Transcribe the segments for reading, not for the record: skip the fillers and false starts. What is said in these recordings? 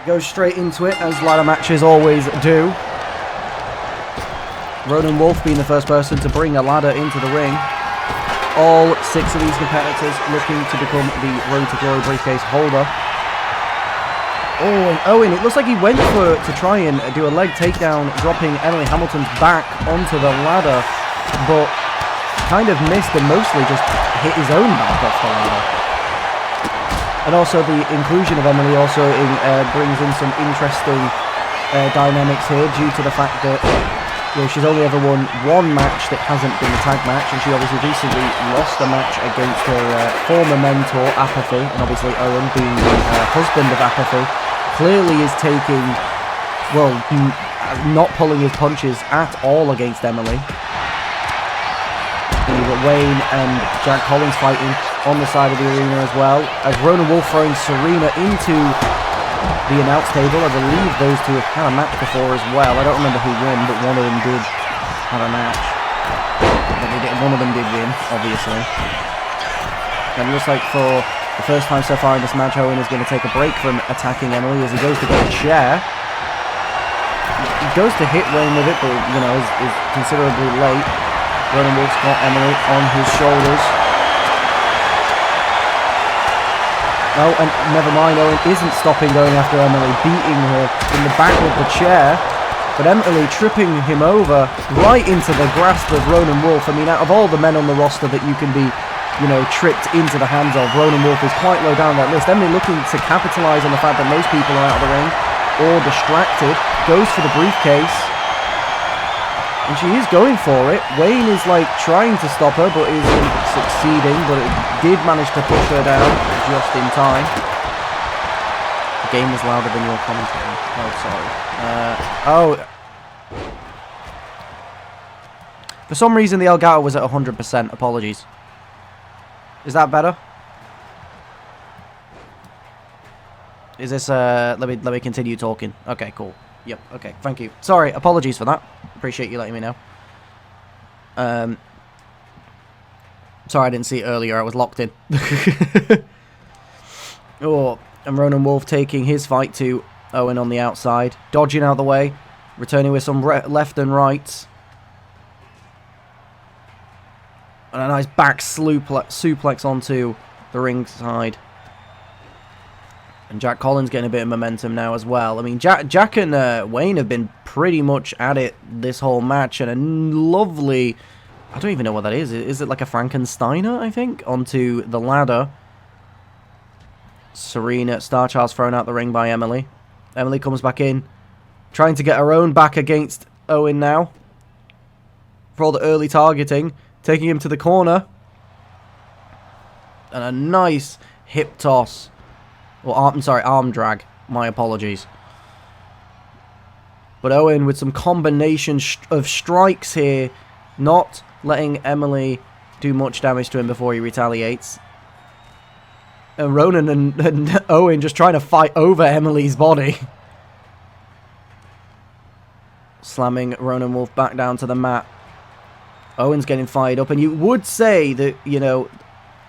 Goes straight into it, as ladder matches always do. Ronan Wolf being the first person to bring a ladder into the ring. All 6 of these competitors looking to become the Road to Glory briefcase holder. Oh, and Owen, it looks like he went to try and do a leg takedown, dropping Emily Hamilton's back onto the ladder, but kind of missed and mostly just hit his own back off the ladder. And also the inclusion of Emily also brings in some interesting dynamics here, due to the fact that she's only ever won one match that hasn't been a tag match, and she obviously recently lost a match against her former mentor, Apathy, and obviously Owen, being the husband of Apathy, clearly is taking, well, not pulling his punches at all against Emily. You've got Wayne and Jack Collins fighting on the side of the arena as well, as Ronan Wolf throwing Serena into the announce table. I believe those two have had a match before as well. I don't remember who won, but one of them did have a match. One of them did win, obviously. And it looks like for the first time so far in this match, Owen is going to take a break from attacking Emily as he goes to get a chair. He goes to hit Wayne with it, but, is considerably late. Ronan Wolf's got Emily on his shoulders. Oh, and never mind, Owen isn't stopping going after Emily, beating her in the back with the chair. But Emily tripping him over right into the grasp of Ronan Wolf. I mean, out of all the men on the roster that you can be, tripped into the hands of, Ronan Wolf is quite low down that list. Emily looking to capitalise on the fact that most people are out of the ring or distracted. Goes for the briefcase. And she is going for it. Wayne is trying to stop her, but isn't succeeding. But it did manage to push her down just in time. The game was louder than your commentary. Oh, sorry. For some reason, the Elgato was at 100%. Apologies. Is that better? Is this? Let me continue talking. Okay, cool. Yep, okay, thank you. Sorry, apologies for that. Appreciate you letting me know. Sorry I didn't see it earlier, I was locked in. Oh, and Ronan Wolf taking his fight to Owen on the outside. Dodging out the way, returning with some left and right. And a nice back suplex onto the ringside. And Jack Collins getting a bit of momentum now as well. I mean, Jack and Wayne have been pretty much at it this whole match. And a lovely... I don't even know what that is. Is it like a Frankensteiner, I think? Onto the ladder. Serena, Starchild's thrown out the ring by Emily. Emily comes back in. Trying to get her own back against Owen now. For all the early targeting. Taking him to the corner. And a nice hip toss. Well, arm drag. My apologies. But Owen with some combination of strikes here. Not letting Emily do much damage to him before he retaliates. And Ronan and Owen just trying to fight over Emily's body. Slamming Ronan Wolf back down to the mat. Owen's getting fired up. And you would say that,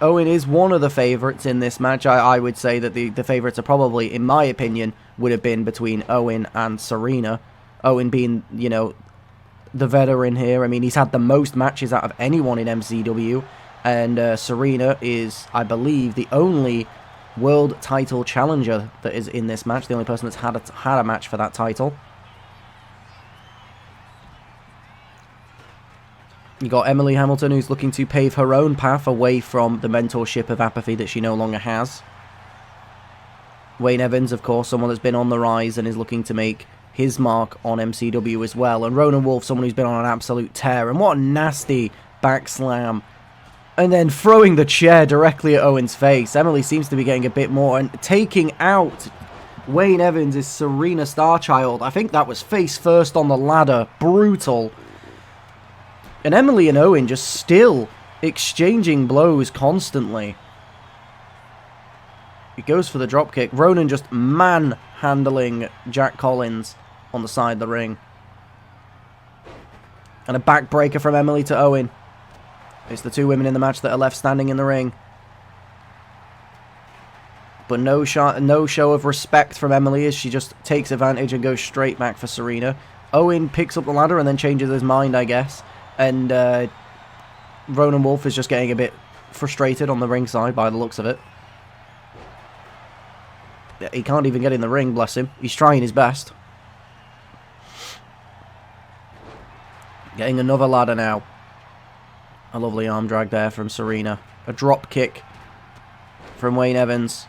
Owen is one of the favourites in this match. I would say that the favourites are probably, in my opinion, would have been between Owen and Serena. Owen being, the veteran here. I mean, he's had the most matches out of anyone in MCW. And Serena is, I believe, the only world title challenger that is in this match. The only person that's had a match for that title. You got Emily Hamilton, who's looking to pave her own path away from the mentorship of Apathy that she no longer has. Wayne Evans, of course, someone that's been on the rise and is looking to make his mark on MCW as well. And Ronan Wolf, someone who's been on an absolute tear. And what a nasty back slam. And then throwing the chair directly at Owen's face. Emily seems to be getting a bit more. And taking out Wayne Evans is Serena Starchild. I think that was face first on the ladder. Brutal. And Emily and Owen just still exchanging blows constantly. He goes for the dropkick. Ronan just manhandling Jack Collins on the side of the ring. And a backbreaker from Emily to Owen. It's the two women in the match that are left standing in the ring. But no show of respect from Emily as she just takes advantage and goes straight back for Serena. Owen picks up the ladder and then changes his mind, I guess. And Ronan Wolf is just getting a bit frustrated on the ringside by the looks of it. He can't even get in the ring, bless him. He's trying his best. Getting another ladder now. A lovely arm drag there from Serena. A drop kick from Wayne Evans.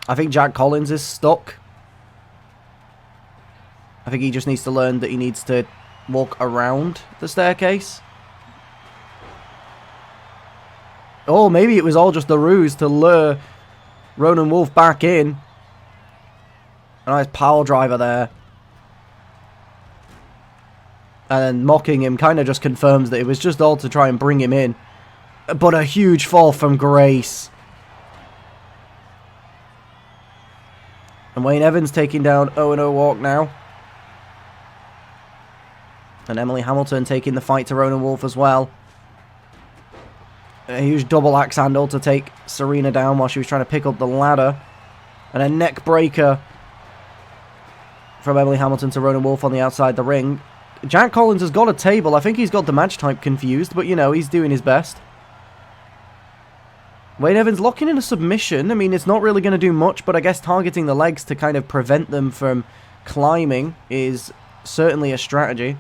I think Jack Collins is stuck. I think he just needs to learn that he needs to walk around the staircase. Oh, maybe it was all just a ruse to lure Ronan Wolf back in. A nice power driver there. And then mocking him kind of just confirms that it was just all to try and bring him in. But a huge fall from Grace. And Wayne Evans taking down Owen O'Rourke now. And Emily Hamilton taking the fight to Ronan Wolf as well. A huge double axe handle to take Serena down while she was trying to pick up the ladder. And a neck breaker from Emily Hamilton to Ronan Wolf on the outside the ring. Jack Collins has got a table. I think he's got the match type confused, but you know, he's doing his best. Wayne Evans locking in a submission. I mean, it's not really going to do much, but I guess targeting the legs to kind of prevent them from climbing is certainly a strategy.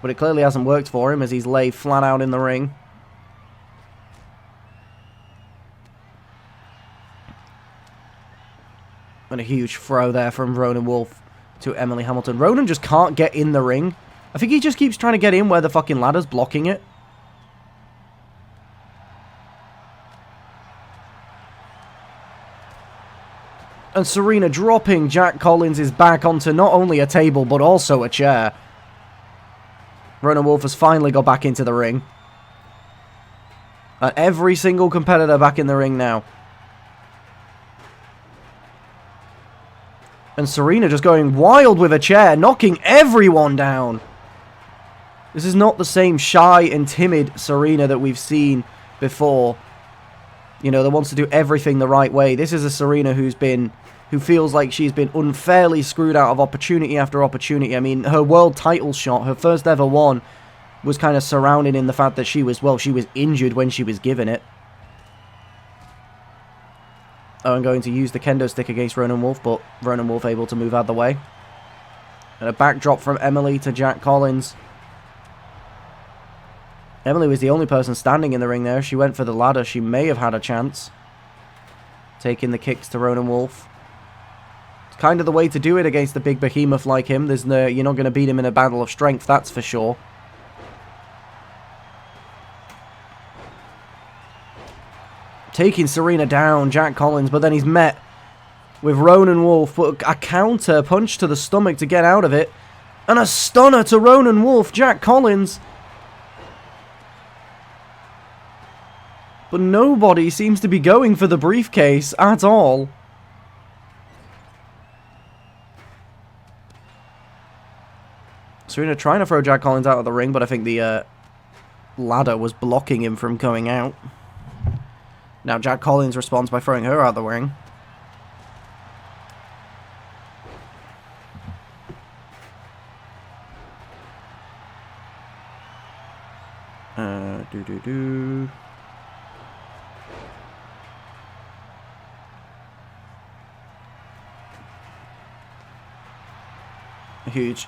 But it clearly hasn't worked for him as he's laid flat out in the ring. And a huge throw there from Ronan Wolf to Emily Hamilton. Ronan just can't get in the ring. I think he just keeps trying to get in where the fucking ladder's blocking it. And Serena dropping Jack Collins' back onto not only a table, but also a chair. Ronan Wolf has finally got back into the ring. And every single competitor back in the ring now. And Serena just going wild with a chair, knocking everyone down. This is not the same shy and timid Serena that we've seen before. You know, that wants to do everything the right way. This is a Serena who feels like she's been unfairly screwed out of opportunity after opportunity. I mean, her world title shot, her first ever one, was kind of surrounded in the fact that she was injured when she was given it. Oh, I'm going to use the kendo stick against Ronan Wolf, but Ronan Wolf able to move out of the way. And a backdrop from Emily to Jack Collins. Emily was the only person standing in the ring there. She went for the ladder. She may have had a chance. Taking the kicks to Ronan Wolf. It's kind of the way to do it against a big behemoth like him. You're not going to beat him in a battle of strength, that's for sure. Taking Serena down, Jack Collins, but then he's met with Ronan Wolf. But a counter punch to the stomach to get out of it. And a stunner to Ronan Wolf. Jack Collins. But nobody seems to be going for the briefcase at all. Serena trying to throw Jack Collins out of the ring, but I think the ladder was blocking him from going out. Now Jack Collins responds by throwing her out of the ring. A huge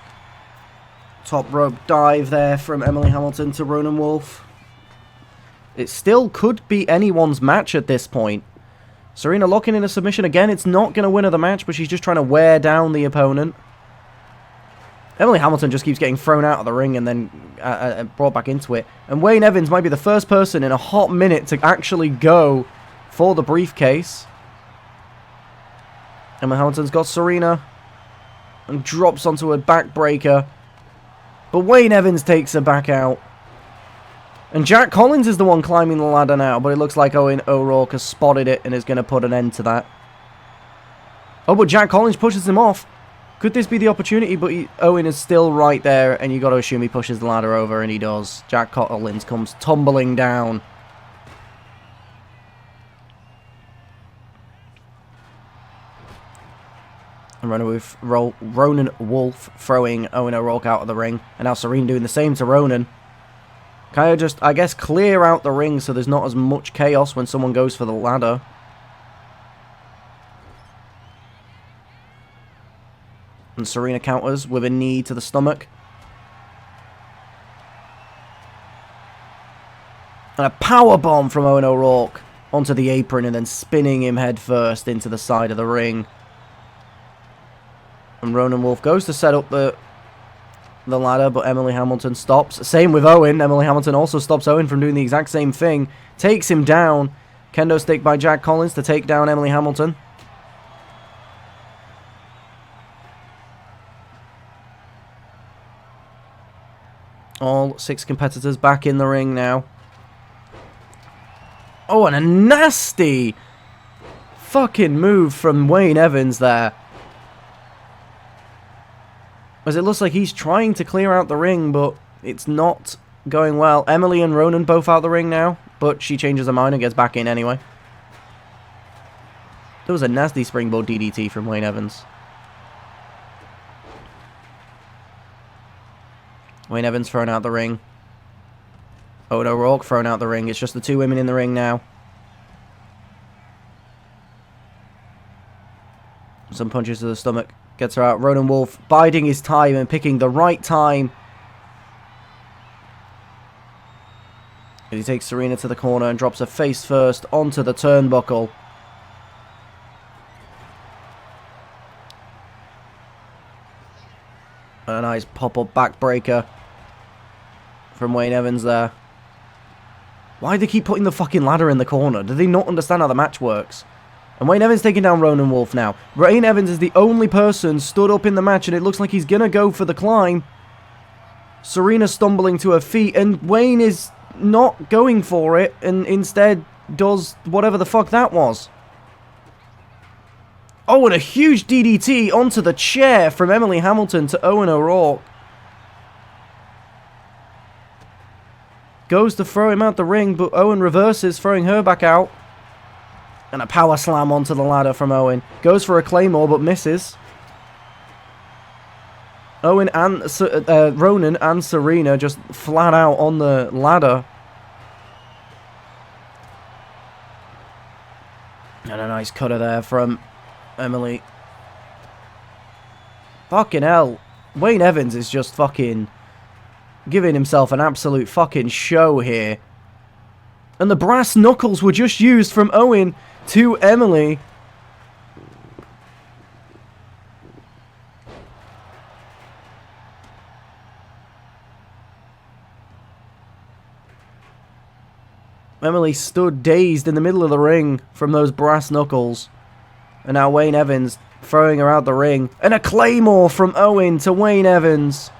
top rope dive there from Emily Hamilton to Ronan Wolf. It still could be anyone's match at this point. Serena locking in a submission again. It's not going to win her the match, but she's just trying to wear down the opponent. Emily Hamilton just keeps getting thrown out of the ring and then brought back into it. And Wayne Evans might be the first person in a hot minute to actually go for the briefcase. Emily Hamilton's got Serena and drops onto a backbreaker. But Wayne Evans takes her back out. And Jack Collins is the one climbing the ladder now, but it looks like Owen O'Rourke has spotted it and is going to put an end to that. Oh, but Jack Collins pushes him off. Could this be the opportunity? But Owen is still right there, and you got to assume he pushes the ladder over, and he does. Jack Collins comes tumbling down. And Ronan Wolf throwing Owen O'Rourke out of the ring. And now Serene doing the same to Ronan. Kind of just, I guess, clear out the ring so there's not as much chaos when someone goes for the ladder. And Serena counters with a knee to the stomach. And a powerbomb from Owen O'Rourke onto the apron and then spinning him head first into the side of the ring. And Ronan Wolf goes to set up the ladder, but Emily Hamilton stops. Same with Owen. Emily Hamilton also stops Owen from doing the exact same thing. Takes him down. Kendo stick by Jack Collins to take down Emily Hamilton. All 6 competitors back in the ring now. Oh, and a nasty fucking move from Wayne Evans there. As it looks like he's trying to clear out the ring, but it's not going well. Emily and Ronan both out the ring now, but she changes her mind and gets back in anyway. There was a nasty springboard DDT from Wayne Evans. Wayne Evans thrown out the ring. Owen O'Rourke thrown out the ring. It's just the 2 women in the ring now. Some punches to the stomach. Gets her out. Ronan Wolf biding his time and picking the right time. And he takes Serena to the corner and drops her face first onto the turnbuckle. And a nice pop-up backbreaker from Wayne Evans there. Why do they keep putting the fucking ladder in the corner? Do they not understand how the match works? And Wayne Evans taking down Ronan Wolf now. Wayne Evans is the only person stood up in the match, and it looks like he's going to go for the climb. Serena stumbling to her feet, and Wayne is not going for it, and instead does whatever the fuck that was. Oh, and a huge DDT onto the chair from Emily Hamilton to Owen O'Rourke. Goes to throw him out the ring, but Owen reverses, throwing her back out. And a power slam onto the ladder from Owen. Goes for a claymore, but misses. Owen and Ronan and Serena just flat out on the ladder. And a nice cutter there from Emily. Fucking hell. Wayne Evans is just fucking giving himself an absolute fucking show here. And the brass knuckles were just used from Owen to Emily. Emily stood dazed in the middle of the ring from those brass knuckles. And now Wayne Evans throwing her out the ring. And a claymore from Owen to Wayne Evans.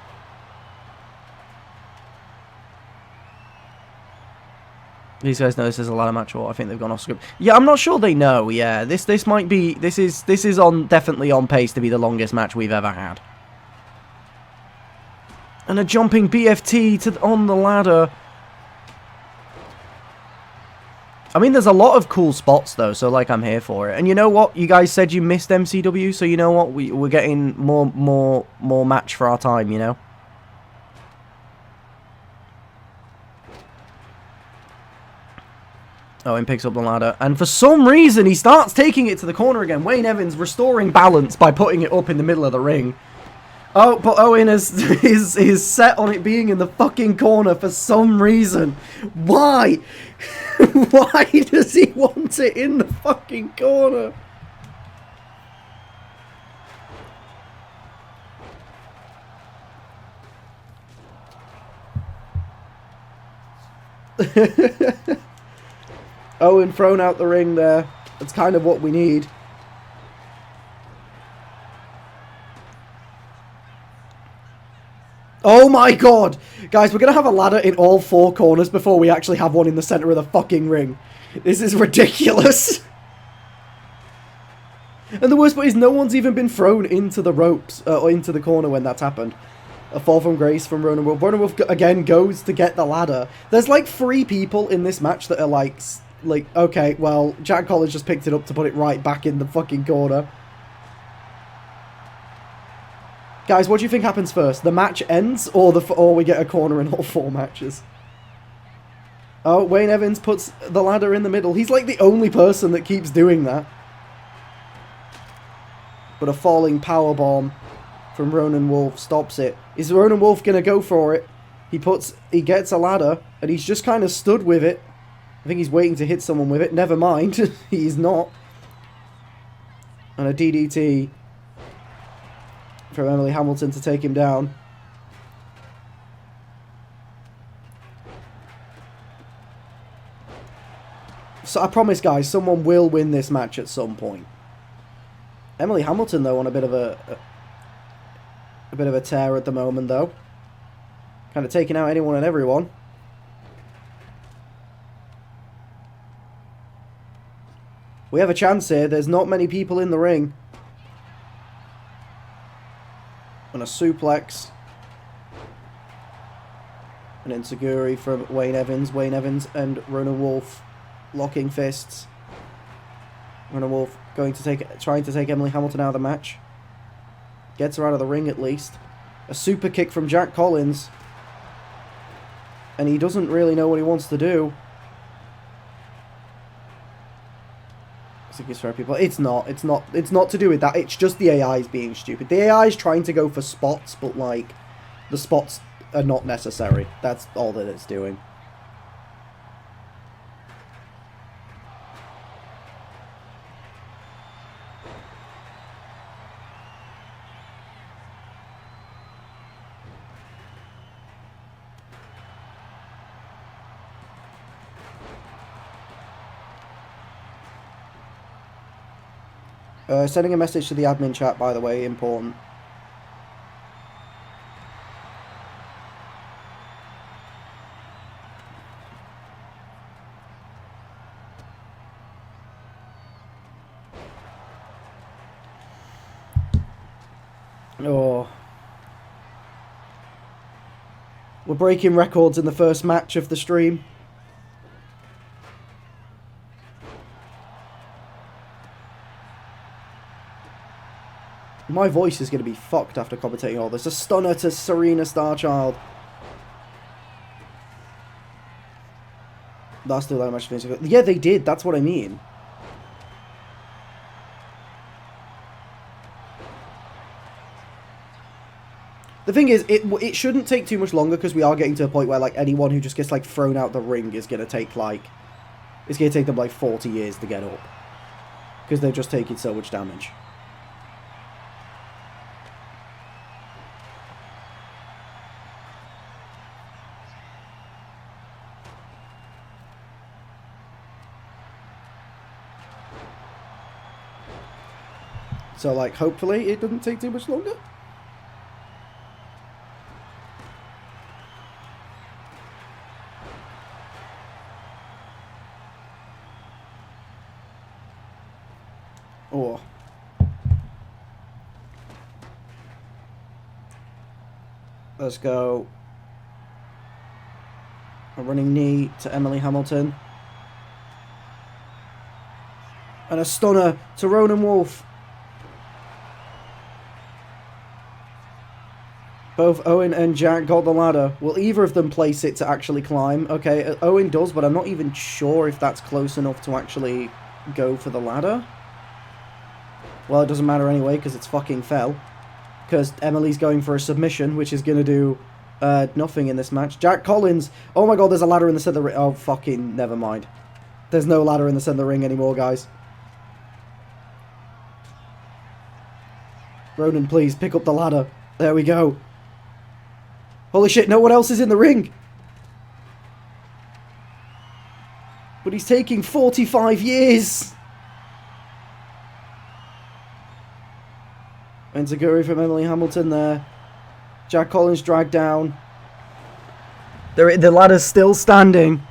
These guys know this is a ladder match, or I think they've gone off script. Yeah, I'm not sure they know. Yeah, this might be this is definitely on pace to be the longest match we've ever had. And a jumping BFT on the ladder. I mean, there's a lot of cool spots though, so like I'm here for it. And you know what? You guys said you missed MCW, so you know what? We're getting more match for our time, you know. Owen picks up the ladder, and for some reason, he starts taking it to the corner again. Wayne Evans restoring balance by putting it up in the middle of the ring. Oh, but Owen is set on it being in the fucking corner for some reason. Why? Why does he want it in the fucking corner? Owen thrown out the ring there. That's kind of what we need. Oh my god! Guys, we're going to have a ladder in all four corners before we actually have one in the center of the fucking ring. This is ridiculous. And the worst part is no one's even been thrown into the ropes, or into the corner when that's happened. A fall from grace from Ronan Wolf. Ronan Wolf, again, goes to get the ladder. There's like 3 people in this match that are like, okay, well, Jack Collins just picked it up to put it right back in the fucking corner. Guys, what do you think happens first? The match ends, or we get a corner in all 4 matches? Oh, Wayne Evans puts the ladder in the middle. He's like the only person that keeps doing that. But a falling powerbomb from Ronan Wolf stops it. Is Ronan Wolf going to go for it? He gets a ladder, and he's just kind of stood with it. I think he's waiting to hit someone with it. Never mind. He's not. And a DDT from Emily Hamilton to take him down. So I promise, guys, someone will win this match at some point. Emily Hamilton, though, on a bit of a tear at the moment, though. Kind of taking out anyone and everyone. We have a chance here. There's not many people in the ring. And a suplex. An enziguri from Wayne Evans. Wayne Evans and Ronan Wolf locking fists. Ronan Wolf trying to take Emily Hamilton out of the match. Gets her out of the ring at least. A super kick from Jack Collins. And he doesn't really know what he wants to do. I think it's for people. It's not to do with that. It's just the AI's being stupid. The AI is trying to go for spots, but like the spots are not necessary. That's all that it's doing. Sending a message to the admin chat, by the way, important. Oh. We're breaking records in the first match of the stream. My voice is going to be fucked after commentating all this. A stunner to Serena Starchild. That's still that much. Yeah, they did. That's what I mean. The thing is, it shouldn't take too much longer because we are getting to a point where like anyone who just gets like thrown out the ring is going to take them like 40 years to get up because they're just taking so much damage. So, like, hopefully it doesn't take too much longer. Oh. Let's go. A running knee to Emily Hamilton. And a stunner to Ronan Wolf. Both Owen and Jack got the ladder. Will either of them place it to actually climb? Okay, Owen does, but I'm not even sure if that's close enough to actually go for the ladder. Well, it doesn't matter anyway, because it's fucking fell. Because Emily's going for a submission, which is going to do nothing in this match. Jack Collins. Oh my god, there's a ladder in the center of the ring. Oh, fucking never mind. There's no ladder in the center of the ring anymore, guys. Ronan, please, pick up the ladder. There we go. Holy shit, no one else is in the ring. But he's taking 45 years. Enziguri from Emily Hamilton there. Jack Collins dragged down. The ladder's still standing.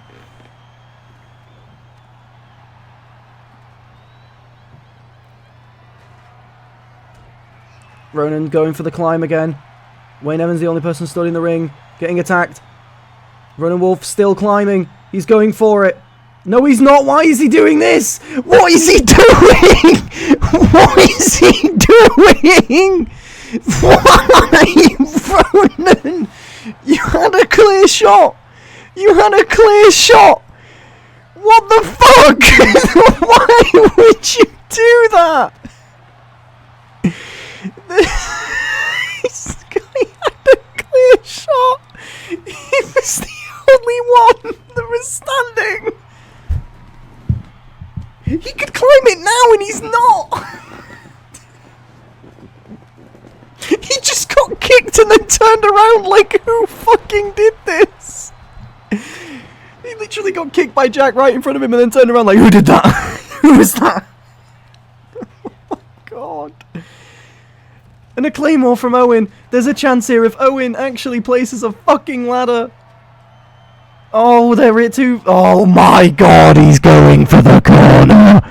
Ronan going for the climb again. Wayne Evans the only person stood in the ring, getting attacked. Ronan Wolf still climbing. He's going for it. No, he's not. Why is he doing this? What is he doing? What is he doing? Why, Ronan? You had a clear shot. You had a clear shot. What the fuck? Why would you do that? This guy had a clear shot. He was the only one that was standing. He could climb it now and he's not. He just got kicked and then turned around like, who fucking did this? He literally got kicked by Jack right in front of him and then turned around like, who did that? Who was that? Oh my god. And a claymore from Owen. There's a chance here if Owen actually places a fucking ladder. Oh, they're it too. Oh my god, he's going for the corner.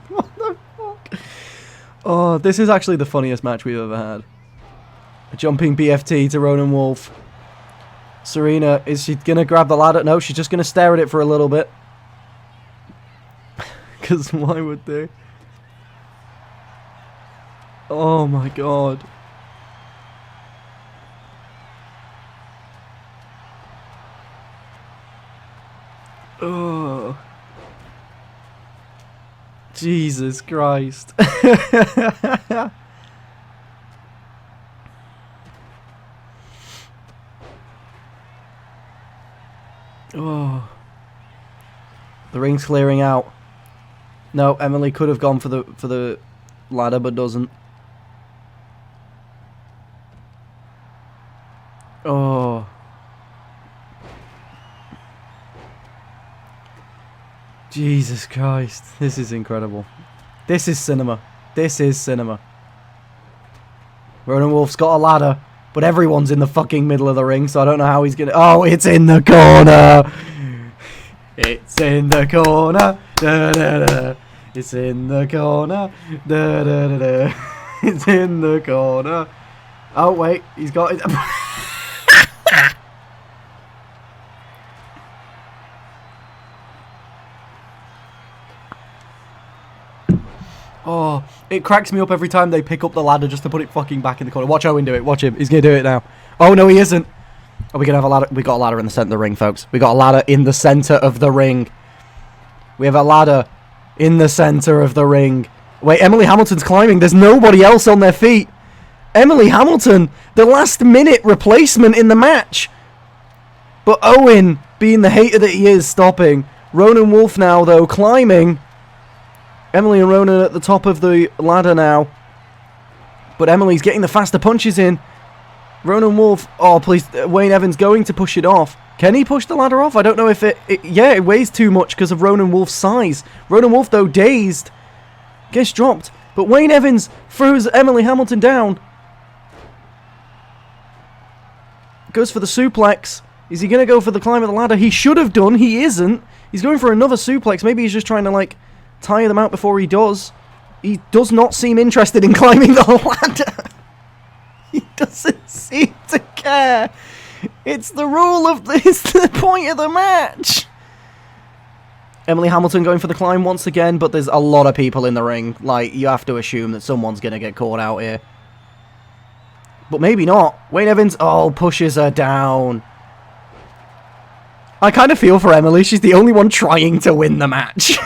What the fuck? Oh, this is actually the funniest match we've ever had. A jumping BFT to Ronan Wolf. Serena, is she gonna grab the ladder? No, she's just gonna stare at it for a little bit. Because why would they? Oh my god. Oh. Jesus Christ. Oh. The ring's clearing out. No, Emily could have gone for the ladder but doesn't. Oh. Jesus Christ. This is incredible. This is cinema. This is cinema. Ronan Wolf's got a ladder, but everyone's in the fucking middle of the ring, so I don't know how he's gonna... Oh, it's in the corner! It's in the corner! Da, da, da. It's in the corner! Da, da, da, da. It's in the corner! Oh, wait. He's got it... Oh, it cracks me up every time they pick up the ladder just to put it fucking back in the corner. Watch Owen do it. Watch him. He's going to do it now. Oh, no, he isn't. Oh, we can have a ladder. We got a ladder in the center of the ring, folks. We got a ladder in the center of the ring. We have a ladder in the center of the ring. Wait, Emily Hamilton's climbing. There's nobody else on their feet. Emily Hamilton, the last minute replacement in the match. But Owen, being the hater that he is, stopping. Ronan Wolf now, though, climbing. Emily and Ronan at the top of the ladder now. But Emily's getting the faster punches in. Ronan Wolf... Oh, please. Wayne Evans going to push it off. Can he push the ladder off? I don't know if yeah, it weighs too much because of Ronan Wolf's size. Ronan Wolf, though, dazed. Gets dropped. But Wayne Evans throws Emily Hamilton down. Goes for the suplex. Is he going to go for the climb of the ladder? He should have done. He isn't. He's going for another suplex. Maybe he's just trying to, like... tire them out before he does. He does not seem interested in climbing the ladder. He doesn't seem to care. It's the rule of it's the point of the match. Emily Hamilton going for the climb once again, but there's a lot of people in the ring. Like, you have to assume that someone's going to get caught out here. But maybe not. Wayne Evans, pushes her down. I kind of feel for Emily. She's the only one trying to win the match.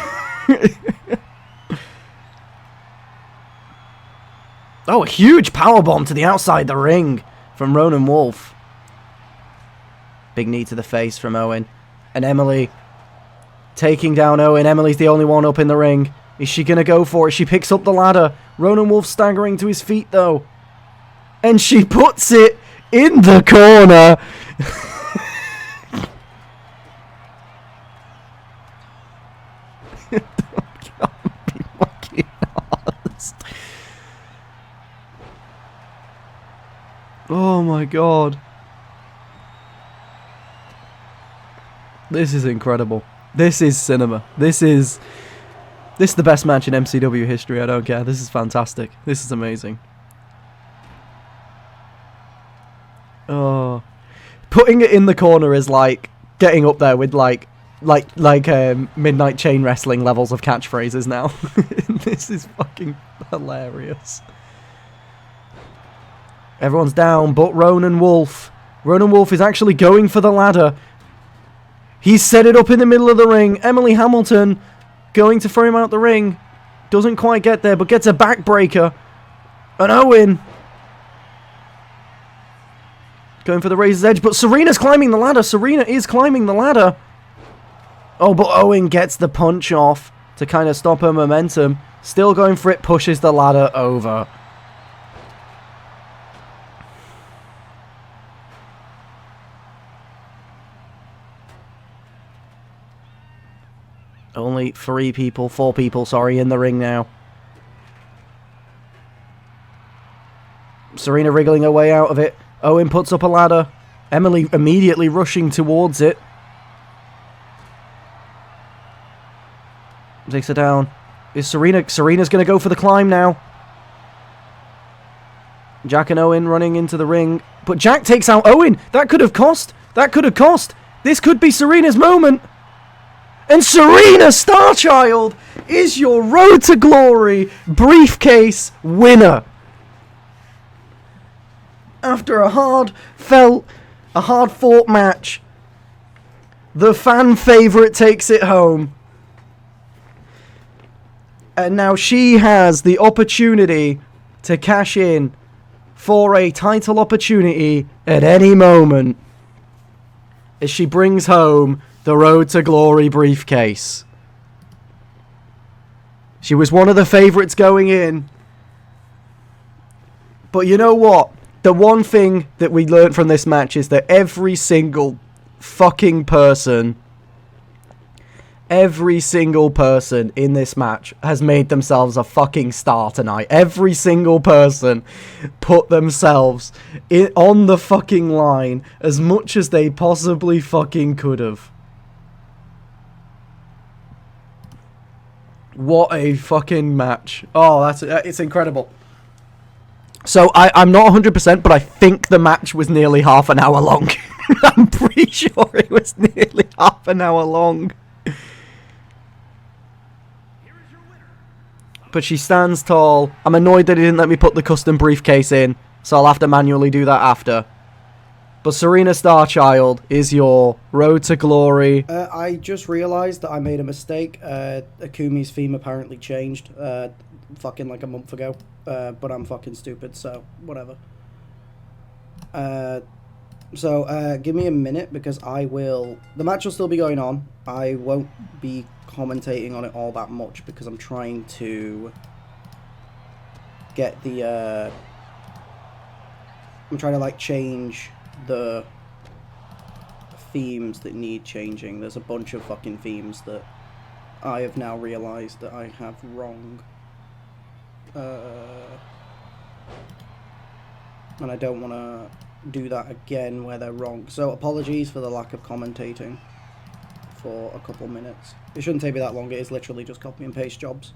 Oh, a huge powerbomb to the outside the ring from Ronan Wolf. Big knee to the face from Owen. And Emily taking down Owen. Emily's the only one up in the ring. Is she going to go for it? She picks up the ladder. Ronan Wolf staggering to his feet, though. And she puts it in the corner. Oh my god. This is incredible. This is cinema. This is the best match in MCW history. I don't care. This is fantastic. This is amazing. Oh, putting it in the corner is like getting up there with like midnight chain wrestling levels of catchphrases now. This is fucking hilarious. Everyone's down but Ronan Wolf. Ronan Wolf is actually going for the ladder. He's set it up in the middle of the ring. Emily Hamilton going to throw him out the ring. Doesn't quite get there, but gets a backbreaker. And Owen going for the razor's edge, but Serena's climbing the ladder. Serena is climbing the ladder. Oh, but Owen gets the punch off to kind of stop her momentum. Still going for it, pushes the ladder over. Only 4 people, sorry, in the ring now. Serena wriggling her way out of it. Owen puts up a ladder. Emily immediately rushing towards it. Takes her down. Is Serena's going to go for the climb now. Jack and Owen running into the ring. But Jack takes out Owen. That could have cost. This could be Serena's moment. And Serena Starchild is your Road to Glory briefcase winner. After a hard-fought match, the fan favourite takes it home. And now she has the opportunity to cash in for a title opportunity at any moment as she brings home the Road to Glory briefcase. She was one of the favourites going in. But you know what? The one thing that we learned from this match is that every single fucking person in this match has made themselves a fucking star tonight. Every single person put themselves on the fucking line as much as they possibly fucking could have. What a fucking match. Oh, it's incredible. So, I'm not 100%, but I think the match was nearly half an hour long. I'm pretty sure it was nearly half an hour long. But she stands tall. I'm annoyed that he didn't let me put the custom briefcase in, so I'll have to manually do that after. But Serena Starchild is your Road to Glory. I just realised that I made a mistake. Akumi's theme apparently changed fucking like a month ago. But I'm fucking stupid, so whatever. So give me a minute because the match will still be going on. I won't be commentating on it all that much because I'm trying to get I'm trying to like change the themes that need changing. There's a bunch of fucking themes that I have now realised that I have wrong. And I don't want to do that again where they're wrong. So apologies for the lack of commentating for a couple minutes. It shouldn't take me that long. It is literally just copy and paste jobs.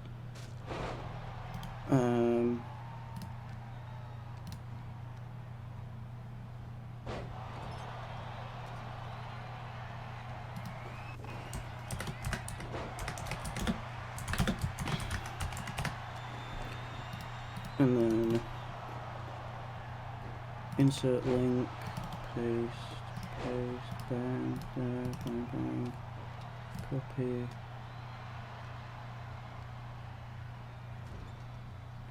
And then insert link, paste, bang, there, bang, copy,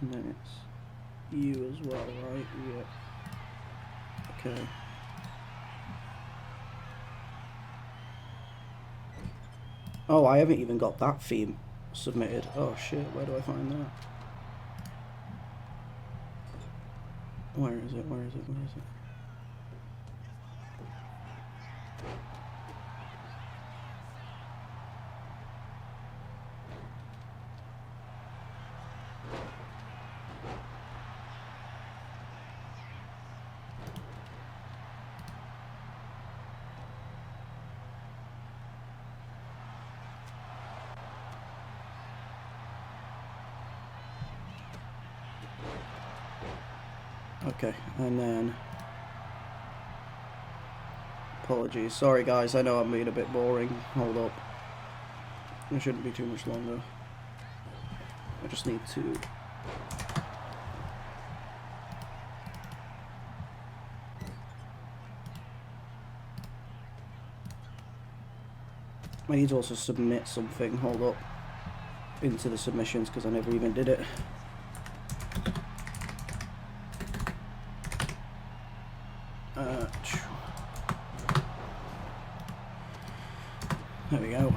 and then it's you as well, right? Yeah. Okay. Oh, I haven't even got that theme submitted. Oh shit, where do I find that? Where is it? Okay, and then... Apologies. Sorry guys, I know I'm being a bit boring. Hold up. It shouldn't be too much longer. I just need to... I need to also submit something, hold up, into the submissions because I never even did it. There we go.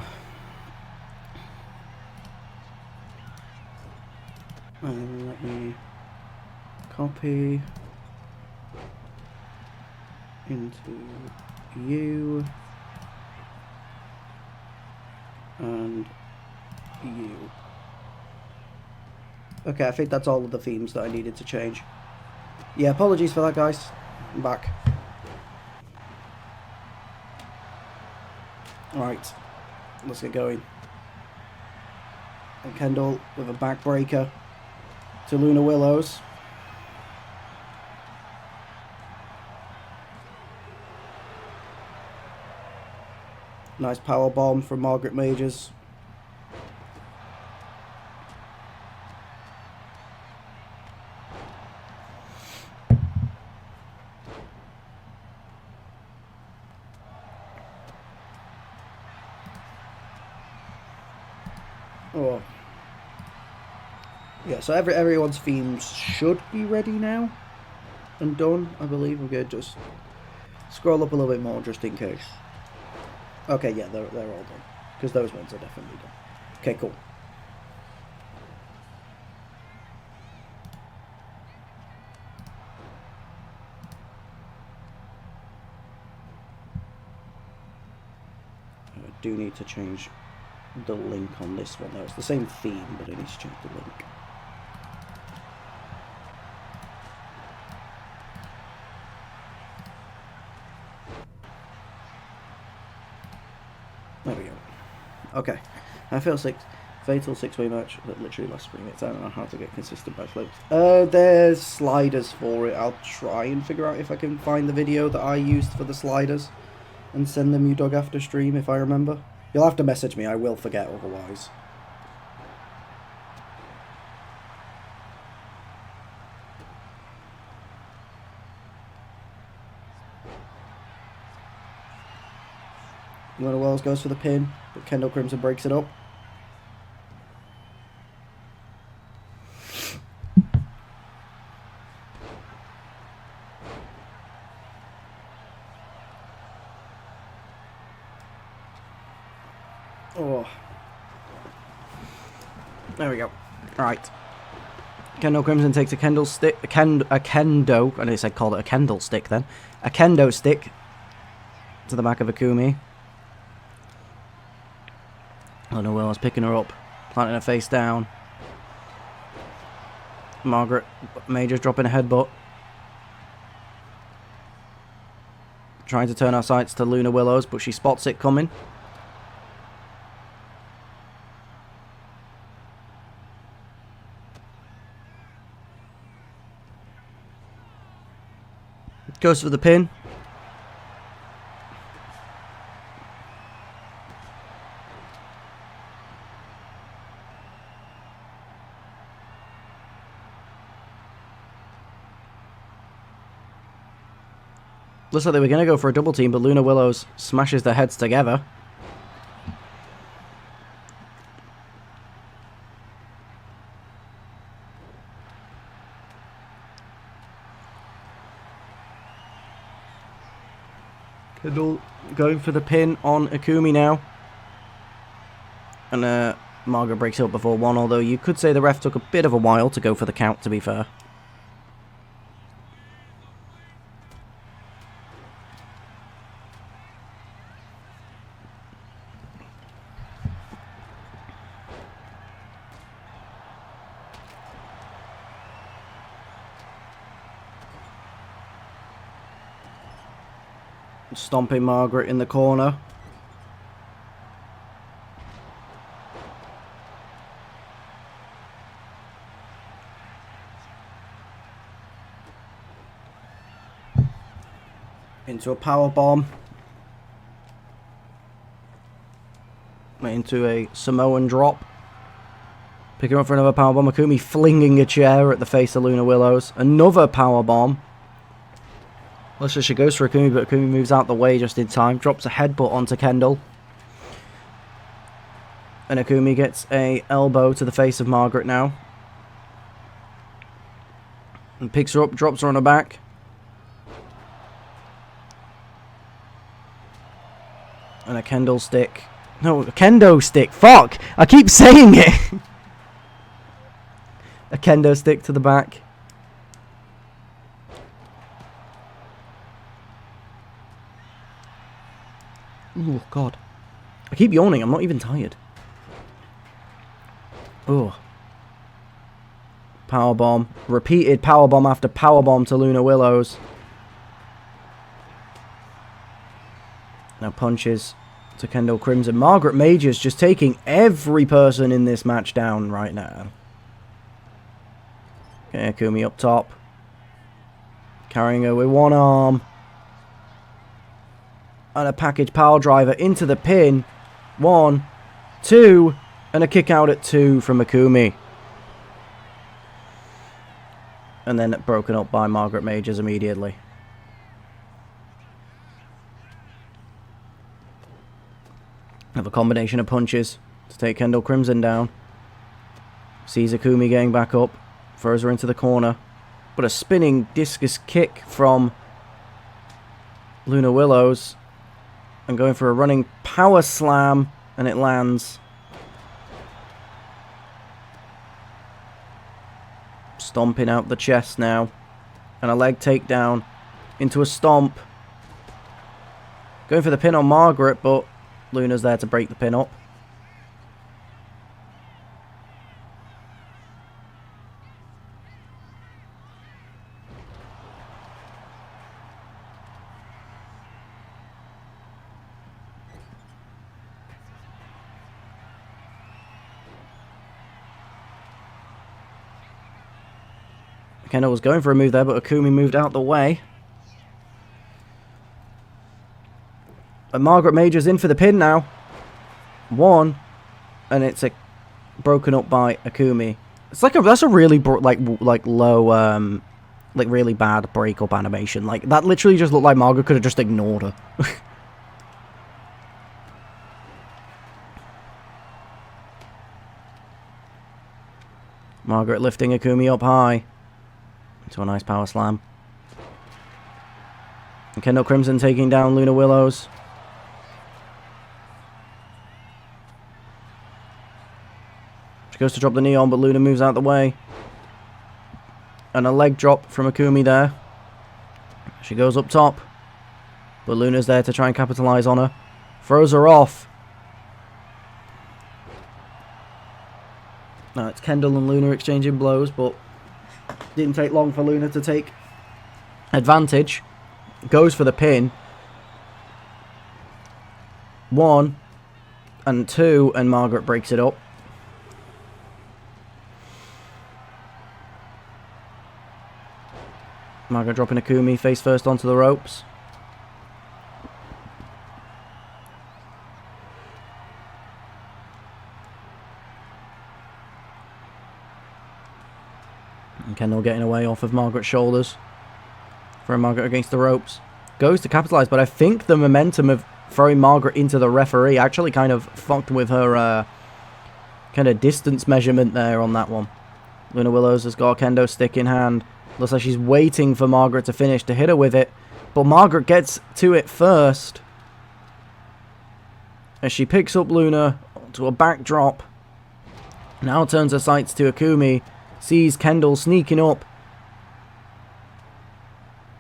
And let me copy into you and you. Okay, I think that's all of the themes that I needed to change. Yeah, apologies for that, guys. I'm back. Alright, let's get going. And Kendall with a backbreaker to Luna Willows. Nice power bomb from Margaret Majors. Oh. Yeah, so everyone's themes should be ready now and done, I believe. We're going to just scroll up a little bit more just in case. Okay, yeah, they're all done. Because those ones are definitely done. Okay, cool. I do need to change the link on this one though. It's the same theme, but I need to change the link. There we go. Okay. I feel fatal six-way match that literally lasts 3 minutes. I don't know how to get consistent match length. There's sliders for it. I'll try and figure out if I can find the video that I used for the sliders and send them you dog after stream if I remember. You'll have to message me, I will forget otherwise. Luna Wells goes for the pin, but Kendall Crimson breaks it up. Oh. There we go. Alright. Kendall Crimson takes a kendo stick, I know I called it a Kendall stick then. A kendo stick to the back of Akumi. Luna Willows picking her up, planting her face down. Margaret Majors dropping a headbutt. Trying to turn our sights to Luna Willows, but she spots it coming. Goes for the pin. Looks like they were going to go for a double team, but Luna Willows smashes their heads together. Kendall going for the pin on Akumi now. And Margaret breaks it up before one, although you could say the ref took a bit of a while to go for the count, to be fair. Stomping Margaret in the corner. Into a power bomb. Into a Samoan drop. Picking up for another power bomb. Akumi flinging a chair at the face of Luna Willows. Another power bomb. Looks like she goes for Akumi, but Akumi moves out the way just in time. Drops a headbutt onto Kendall. And Akumi gets a elbow to the face of Margaret now. And picks her up, drops her on her back. And a Kendall stick. No, a kendo stick. Fuck! I keep saying it! A kendo stick to the back. Oh, God. I keep yawning. I'm not even tired. Oh. Powerbomb. Repeated powerbomb after powerbomb to Luna Willows. Now punches to Kendall Crimson. Margaret Majors just taking every person in this match down right now. Okay, Akumi up top. Carrying her with one arm. And a package power driver into the pin. 1, 2, and a kick out at 2 from Akumi. And then broken up by Margaret Majors immediately. Have a combination of punches to take Kendall Crimson down. Sees Akumi getting back up. Throws her into the corner. But a spinning discus kick from Luna Willows. And going for a running power slam. And it lands. Stomping out the chest now. And a leg takedown into a stomp. Going for the pin on Margaret, but Luna's there to break the pin up. Kendall was going for a move there, but Akumi moved out the way. And Margaret Major's in for the pin now. 1, and it's broken up by Akumi. It's like that's a really low like really bad breakup animation. Like that literally just looked like Margaret could have just ignored her. Margaret lifting Akumi up high. To a nice power slam. And Kendall Crimson taking down Luna Willows. She goes to drop the knee on, but Luna moves out the way. And a leg drop from Akumi there. She goes up top. But Luna's there to try and capitalize on her. Throws her off. Now it's Kendall and Luna exchanging blows, but didn't take long for Luna to take advantage. Goes for the pin. 1 and 2, and Margaret breaks it up. Margaret dropping Akumi face first onto the ropes. And Kendall getting away off of Margaret's shoulders. Throwing Margaret against the ropes. Goes to capitalize, but I think the momentum of throwing Margaret into the referee actually kind of fucked with her kind of distance measurement there on that one. Luna Willows has got a kendo stick in hand. Looks like she's waiting for Margaret to finish to hit her with it. But Margaret gets to it first. As she picks up Luna to a backdrop. Now turns her sights to Akumi. Sees Kendall sneaking up.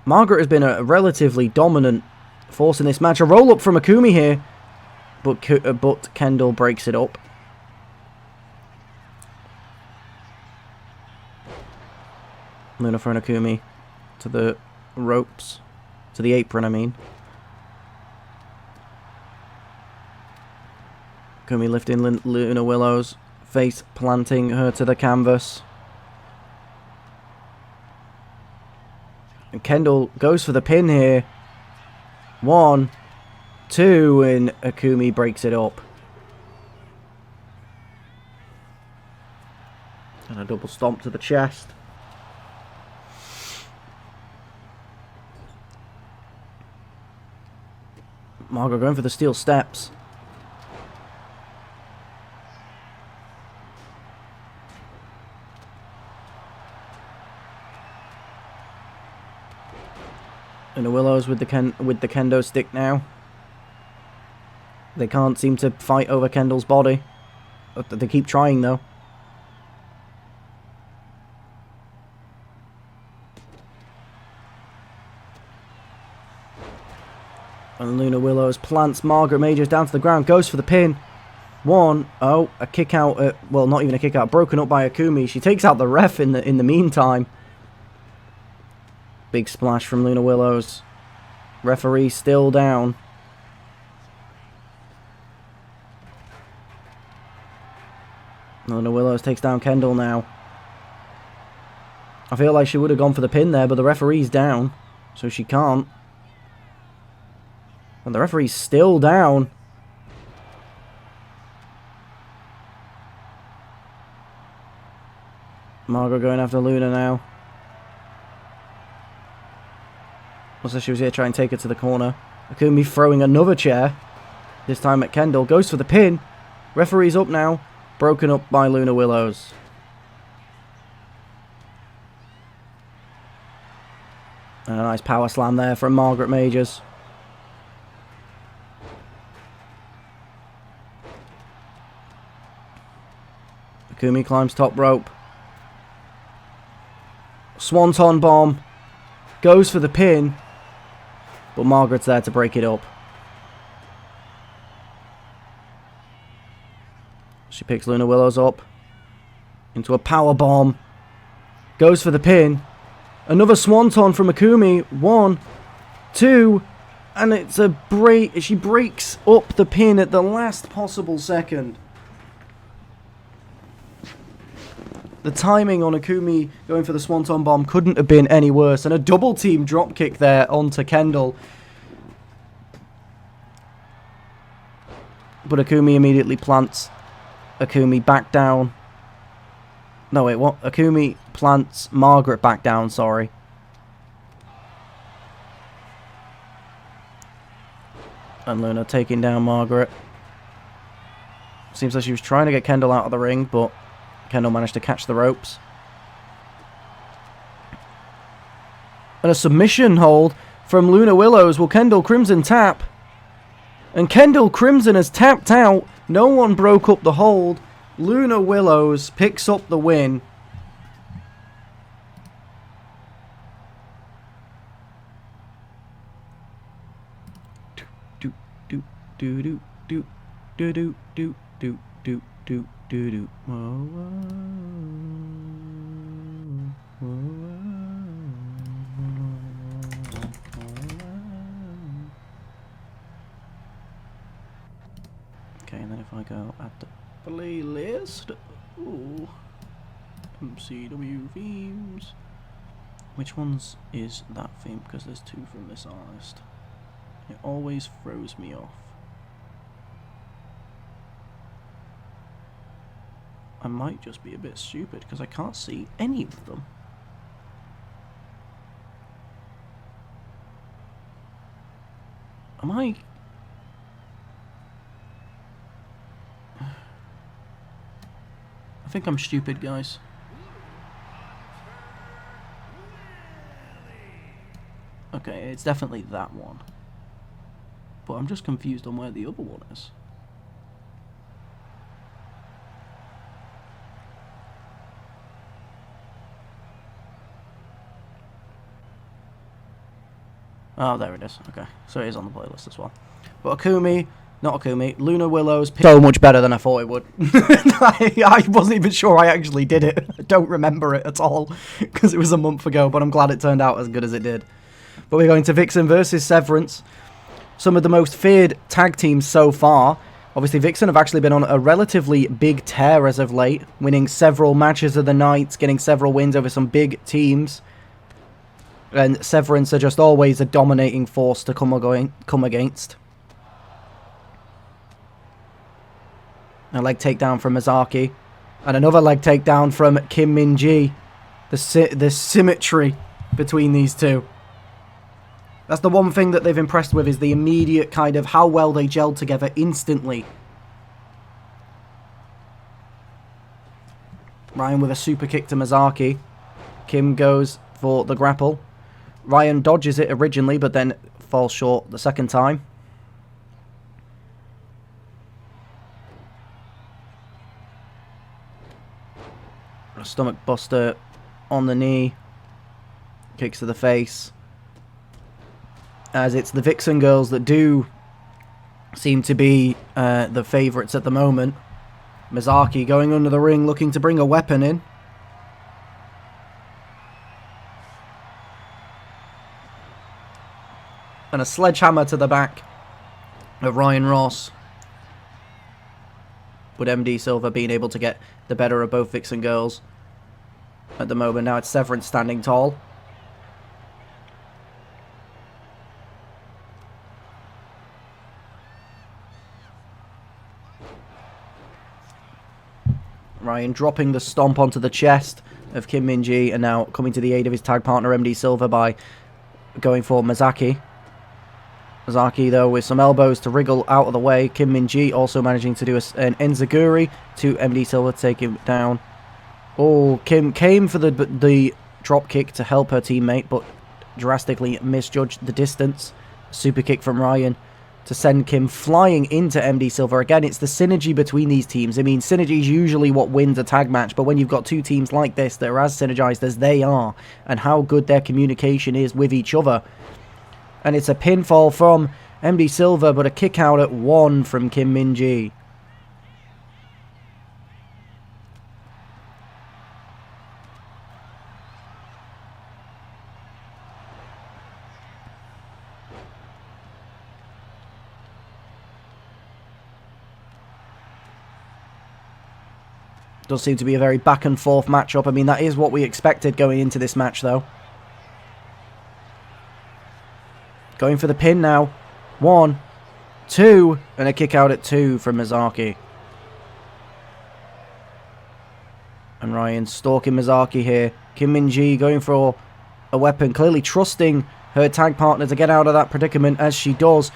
Margaret has been a relatively dominant force in this match. A roll-up from Akumi here. But Kendall breaks it up. Luna throwing Akumi to the ropes. To the apron, I mean. Akumi lifting Luna Willows. Face planting her to the canvas. And Kendall goes for the pin here. 1, 2, and Akumi breaks it up. And a double stomp to the chest. Margot going for the steel steps. And the Willows with the kendo stick now. They can't seem to fight over Kendall's body. They keep trying though. And Luna Willows plants Margaret Majors down to the ground, goes for the pin. 1, oh, a kick out, well, not even a kick out, broken up by Akumi. She takes out the ref in the meantime. Big splash from Luna Willows. Referee still down. Luna Willows takes down Kendall now. I feel like she would have gone for the pin there, but the referee's down, so she can't. And the referee's still down. Margot going after Luna now. Looks like she was here to try and take her to the corner. Akumi throwing another chair. This time at Kendall. Goes for the pin. Referee's up now. Broken up by Luna Willows. And a nice power slam there from Margaret Majors. Akumi climbs top rope. Swanton bomb. Goes for the pin. But Margaret's there to break it up. She picks Luna Willows up. Into a power bomb. Goes for the pin. Another Swanton from Akumi. 1, 2. And it's a break. She breaks up the pin at the last possible second. The timing on Akumi going for the Swanton bomb couldn't have been any worse. And a double team drop kick there onto Kendall. But Akumi immediately plants. Akumi back down. No, wait, what? Akumi plants Margaret back down, sorry. And Luna taking down Margaret. Seems like she was trying to get Kendall out of the ring, but Kendall managed to catch the ropes. And a submission hold from Luna Willows. Will Kendall Crimson tap? And Kendall Crimson has tapped out. No one broke up the hold. Luna Willows picks up the win. Do do do do do do do do do do do do do. Okay, and then if I go at the playlist, ooh, MCW themes. Which ones is that theme? Because there's 2 from this artist. It always throws me off. I might just be a bit stupid because I can't see any of them. Am I... I think I'm stupid, guys. Okay, it's definitely that one. But I'm just confused on where the other one is. Oh, there it is. Okay, so it is on the playlist as well. But Akumi, not Akumi, Luna Willows, so much better than I thought it would. I wasn't even sure I actually did it. I don't remember it at all, because it was a month ago, but I'm glad it turned out as good as it did. But we're going to Vixen versus Severance. Some of the most feared tag teams so far. Obviously, Vixen have actually been on a relatively big tear as of late, winning several matches of the night, getting several wins over some big teams. And Severance are just always a dominating force to come against. A leg takedown from Mizaki. And another leg takedown from Kim Min-ji. The symmetry between these two. That's the one thing that they've impressed with, is the immediate kind of how well they gelled together instantly. Ryan with a super kick to Mizaki. Kim goes for the grapple. Ryan dodges it originally, but then falls short the second time. A stomach buster on the knee. Kicks to the face. As it's the Vixen girls that do seem to be the favourites at the moment. Mizaki going under the ring, looking to bring a weapon in. And a sledgehammer to the back of Ryan Ross. With MD Silver being able to get the better of both Vixen girls at the moment. Now it's Severance standing tall. Ryan dropping the stomp onto the chest of Kim Min-ji, and now coming to the aid of his tag partner MD Silver by going for Mizaki. Mizaki, though, with some elbows to wriggle out of the way. Kim Min-ji also managing to do an enziguri to MD Silver to take him down. Oh, Kim came for the drop kick to help her teammate, but drastically misjudged the distance. Super kick from Ryan to send Kim flying into MD Silver. Again, it's the synergy between these teams. I mean, synergy is usually what wins a tag match, but when you've got two teams like this that are as synergized as they are, and how good their communication is with each other. And it's a pinfall from MD Silver, but a kick out at 1 from Kim Min-ji. Does seem to be a very back and forth matchup. I mean, that is what we expected going into this match, though. Going for the pin now. 1, 2, and a kick out at 2 from Mizaki. And Ryan stalking Mizaki here. Kim Min-ji going for a weapon, clearly trusting her tag partner to get out of that predicament, as she does.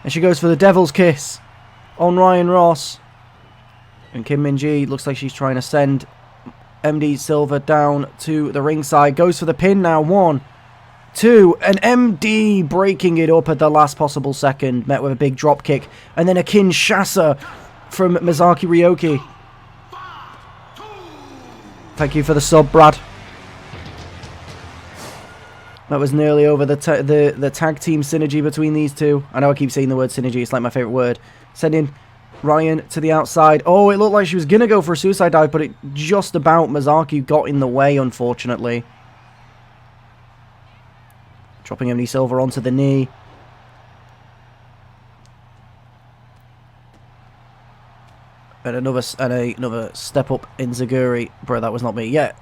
And she goes for the Devil's Kiss on Ryan Ross. And Kim Min-ji looks like she's trying to send MD Silver down to the ringside. Goes for the pin now. 1, 2, and MD breaking it up at the last possible second. Met with a big drop kick. And then a Kinshasa from Mizaki Ryoki. Thank you for the sub, Brad. That was nearly over the tag team synergy between these two. I know I keep saying the word synergy. It's like my favourite word. Sending Ryan to the outside. Oh, it looked like she was going to go for a suicide dive, but it just about Mizaki got in the way, unfortunately. Dropping MD Silver onto the knee. And another step up in Zaguri. Bro, that was not me. Yeah,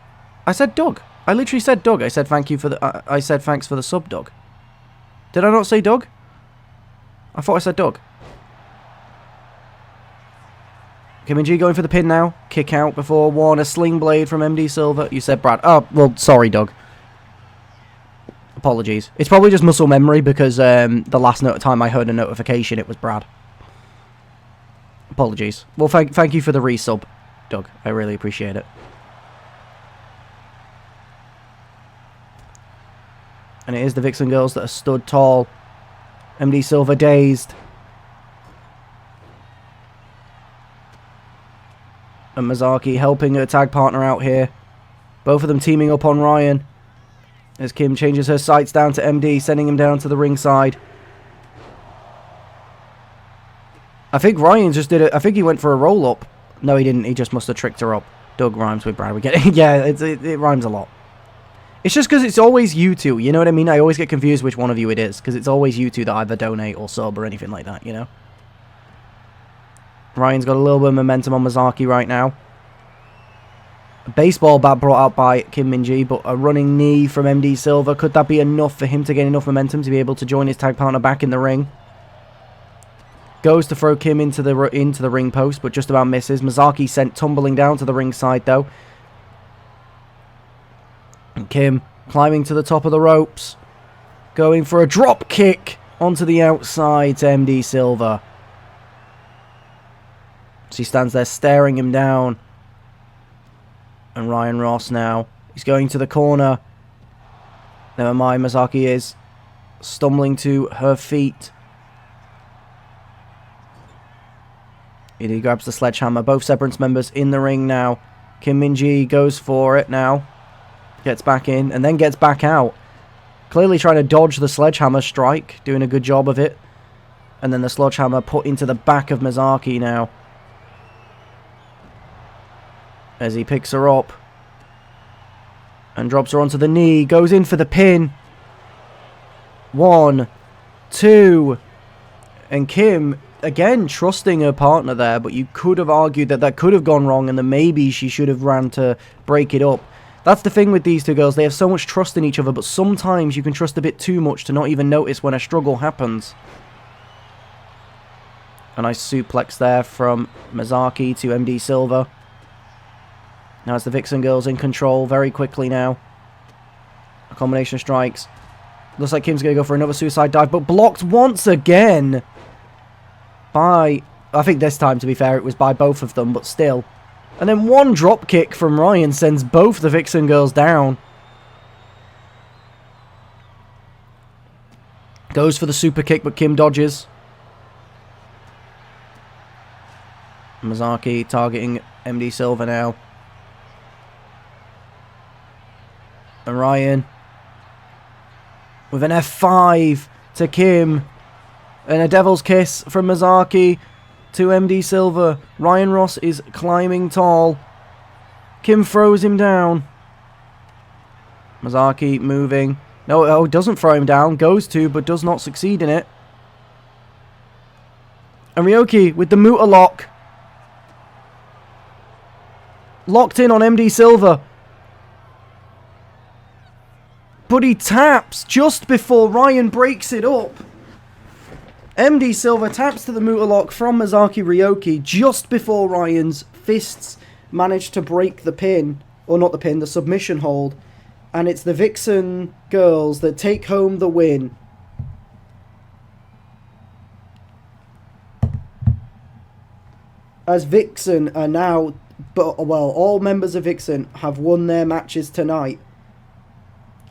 I said Doug. I literally said Doug. I said thank you for the. I said thanks for the sub, Doug. Did I not say Doug? I thought I said Doug. Kim Min-ji going for the pin now. Kick out before 1. A sling blade from MD Silver. You said Brad. Oh, well, sorry, Doug. Apologies. It's probably just muscle memory because the last time I heard a notification, it was Brad. Apologies. Well, thank you for the resub, Doug. I really appreciate it. And it is the Vixen girls that are stood tall. MD Silver dazed. And Mizaki helping her tag partner out here. Both of them teaming up on Ryan. As Kim changes her sights down to MD, sending him down to the ringside. I think Ryan just did it. I think he went for a roll-up. No, he didn't. He just must have tricked her up. Doug rhymes with Brad. We get it. Yeah, it rhymes a lot. It's just because it's always you two. You know what I mean? I always get confused which one of you it is. Because it's always you two that either donate or sub or anything like that, you know? Ryan's got a little bit of momentum on Mizaki right now. A baseball bat brought out by Kim Min-ji, but a running knee from MD Silva. Could that be enough for him to gain enough momentum to be able to join his tag partner back in the ring? Goes to throw Kim into the ring post, but just about misses. Mazaki sent tumbling down to the ringside, though. And Kim climbing to the top of the ropes. Going for a drop kick onto the outside to MD Silva. She stands there staring him down. And Ryan Ross now. He's going to the corner. Never mind, Mazaki is stumbling to her feet. He grabs the sledgehammer. Both Severance members in the ring now. Kim Min-ji goes for it now. Gets back in and then gets back out. Clearly trying to dodge the sledgehammer strike. Doing a good job of it. And then the sledgehammer put into the back of Mazaki now. As he picks her up. And drops her onto the knee. Goes in for the pin. 1, 2. And Kim, again, trusting her partner there. But you could have argued that that could have gone wrong. And that maybe she should have ran to break it up. That's the thing with these two girls. They have so much trust in each other. But sometimes you can trust a bit too much to not even notice when a struggle happens. A nice suplex there from Mazaki to MD Silva. Now it's the Vixen girls in control very quickly now. A combination of strikes. Looks like Kim's going to go for another suicide dive, but blocked once again by... I think this time, to be fair, it was by both of them, but still. And then one drop kick from Ryan sends both the Vixen girls down. Goes for the super kick, but Kim dodges. Mazaki targeting MD Silva now. And Ryan with an F5 to Kim. And a Devil's Kiss from Mazaki to MD Silva. Ryan Ross is climbing tall. Kim throws him down. Mazaki moving. No, doesn't throw him down. Goes to, but does not succeed in it. And Ryoki with the Muta lock. Locked in on MD Silva. But he taps just before Ryan breaks it up. MD Silva taps to the Muta lock from Mazaki Ryoki just before Ryan's fists manage to break the pin. Or not the pin, the submission hold. And it's the Vixen girls that take home the win. As Vixen are now... well, all members of Vixen have won their matches tonight.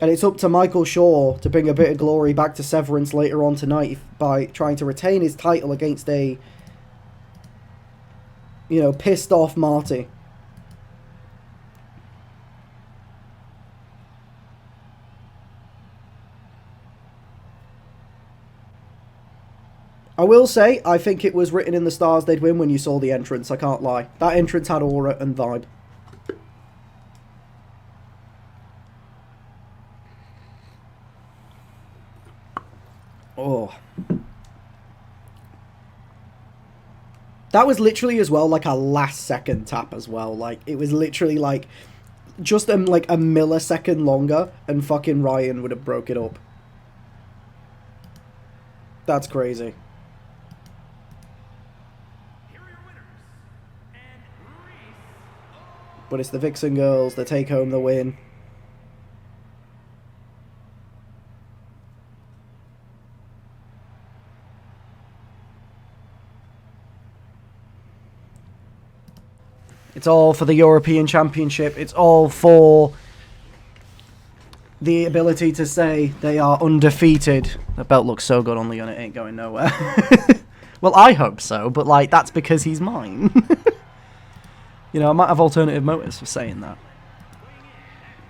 And it's up to Michael Shaw to bring a bit of glory back to Severance later on tonight by trying to retain his title against a, pissed off Marty. I will say, I think it was written in the stars they'd win when you saw the entrance, I can't lie. That entrance had aura and vibe. Oh. That was literally as well like a last second tap as well. Like, it was literally like just like a millisecond longer and fucking Ryan would have broke it up. That's crazy. But it's the Vixen girls that take home the win. It's all for the European Championship. It's all for the ability to say they are undefeated. The belt looks so good on Leon, it ain't going nowhere. Well, I hope so, but like that's because he's mine. I might have alternative motives for saying that.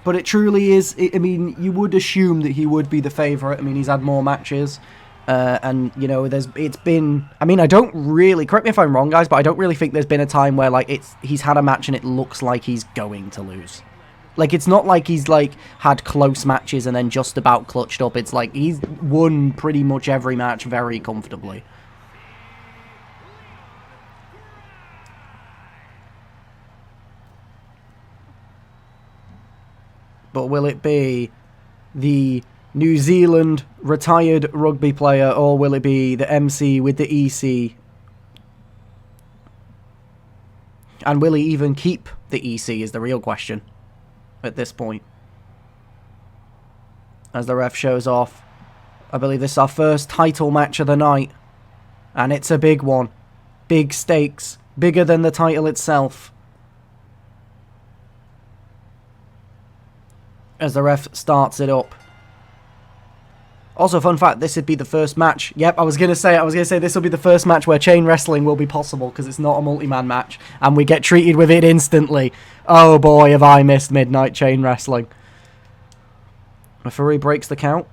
But it truly is, I mean, you would assume that he would be the favourite. I mean, he's had more matches. And, it's been... I mean, I don't really... Correct me if I'm wrong, guys, but I don't really think there's been a time where, like, he's had a match and it looks like he's going to lose. Like, it's not like he's, like, had close matches and then just about clutched up. It's like he's won pretty much every match very comfortably. But will it be the New Zealand retired rugby player, or will it be the MC with the EC? And will he even keep the EC is the real question at this point. As the ref shows off, I believe this is our first title match of the night. And it's a big one. Big stakes. Bigger than the title itself. As the ref starts it up. Also, fun fact, this would be the first match. Yep, I was going to say this will be the first match where chain wrestling will be possible, because it's not a multi-man match, and we get treated with it instantly. Oh boy, have I missed midnight chain wrestling. Referee breaks the count.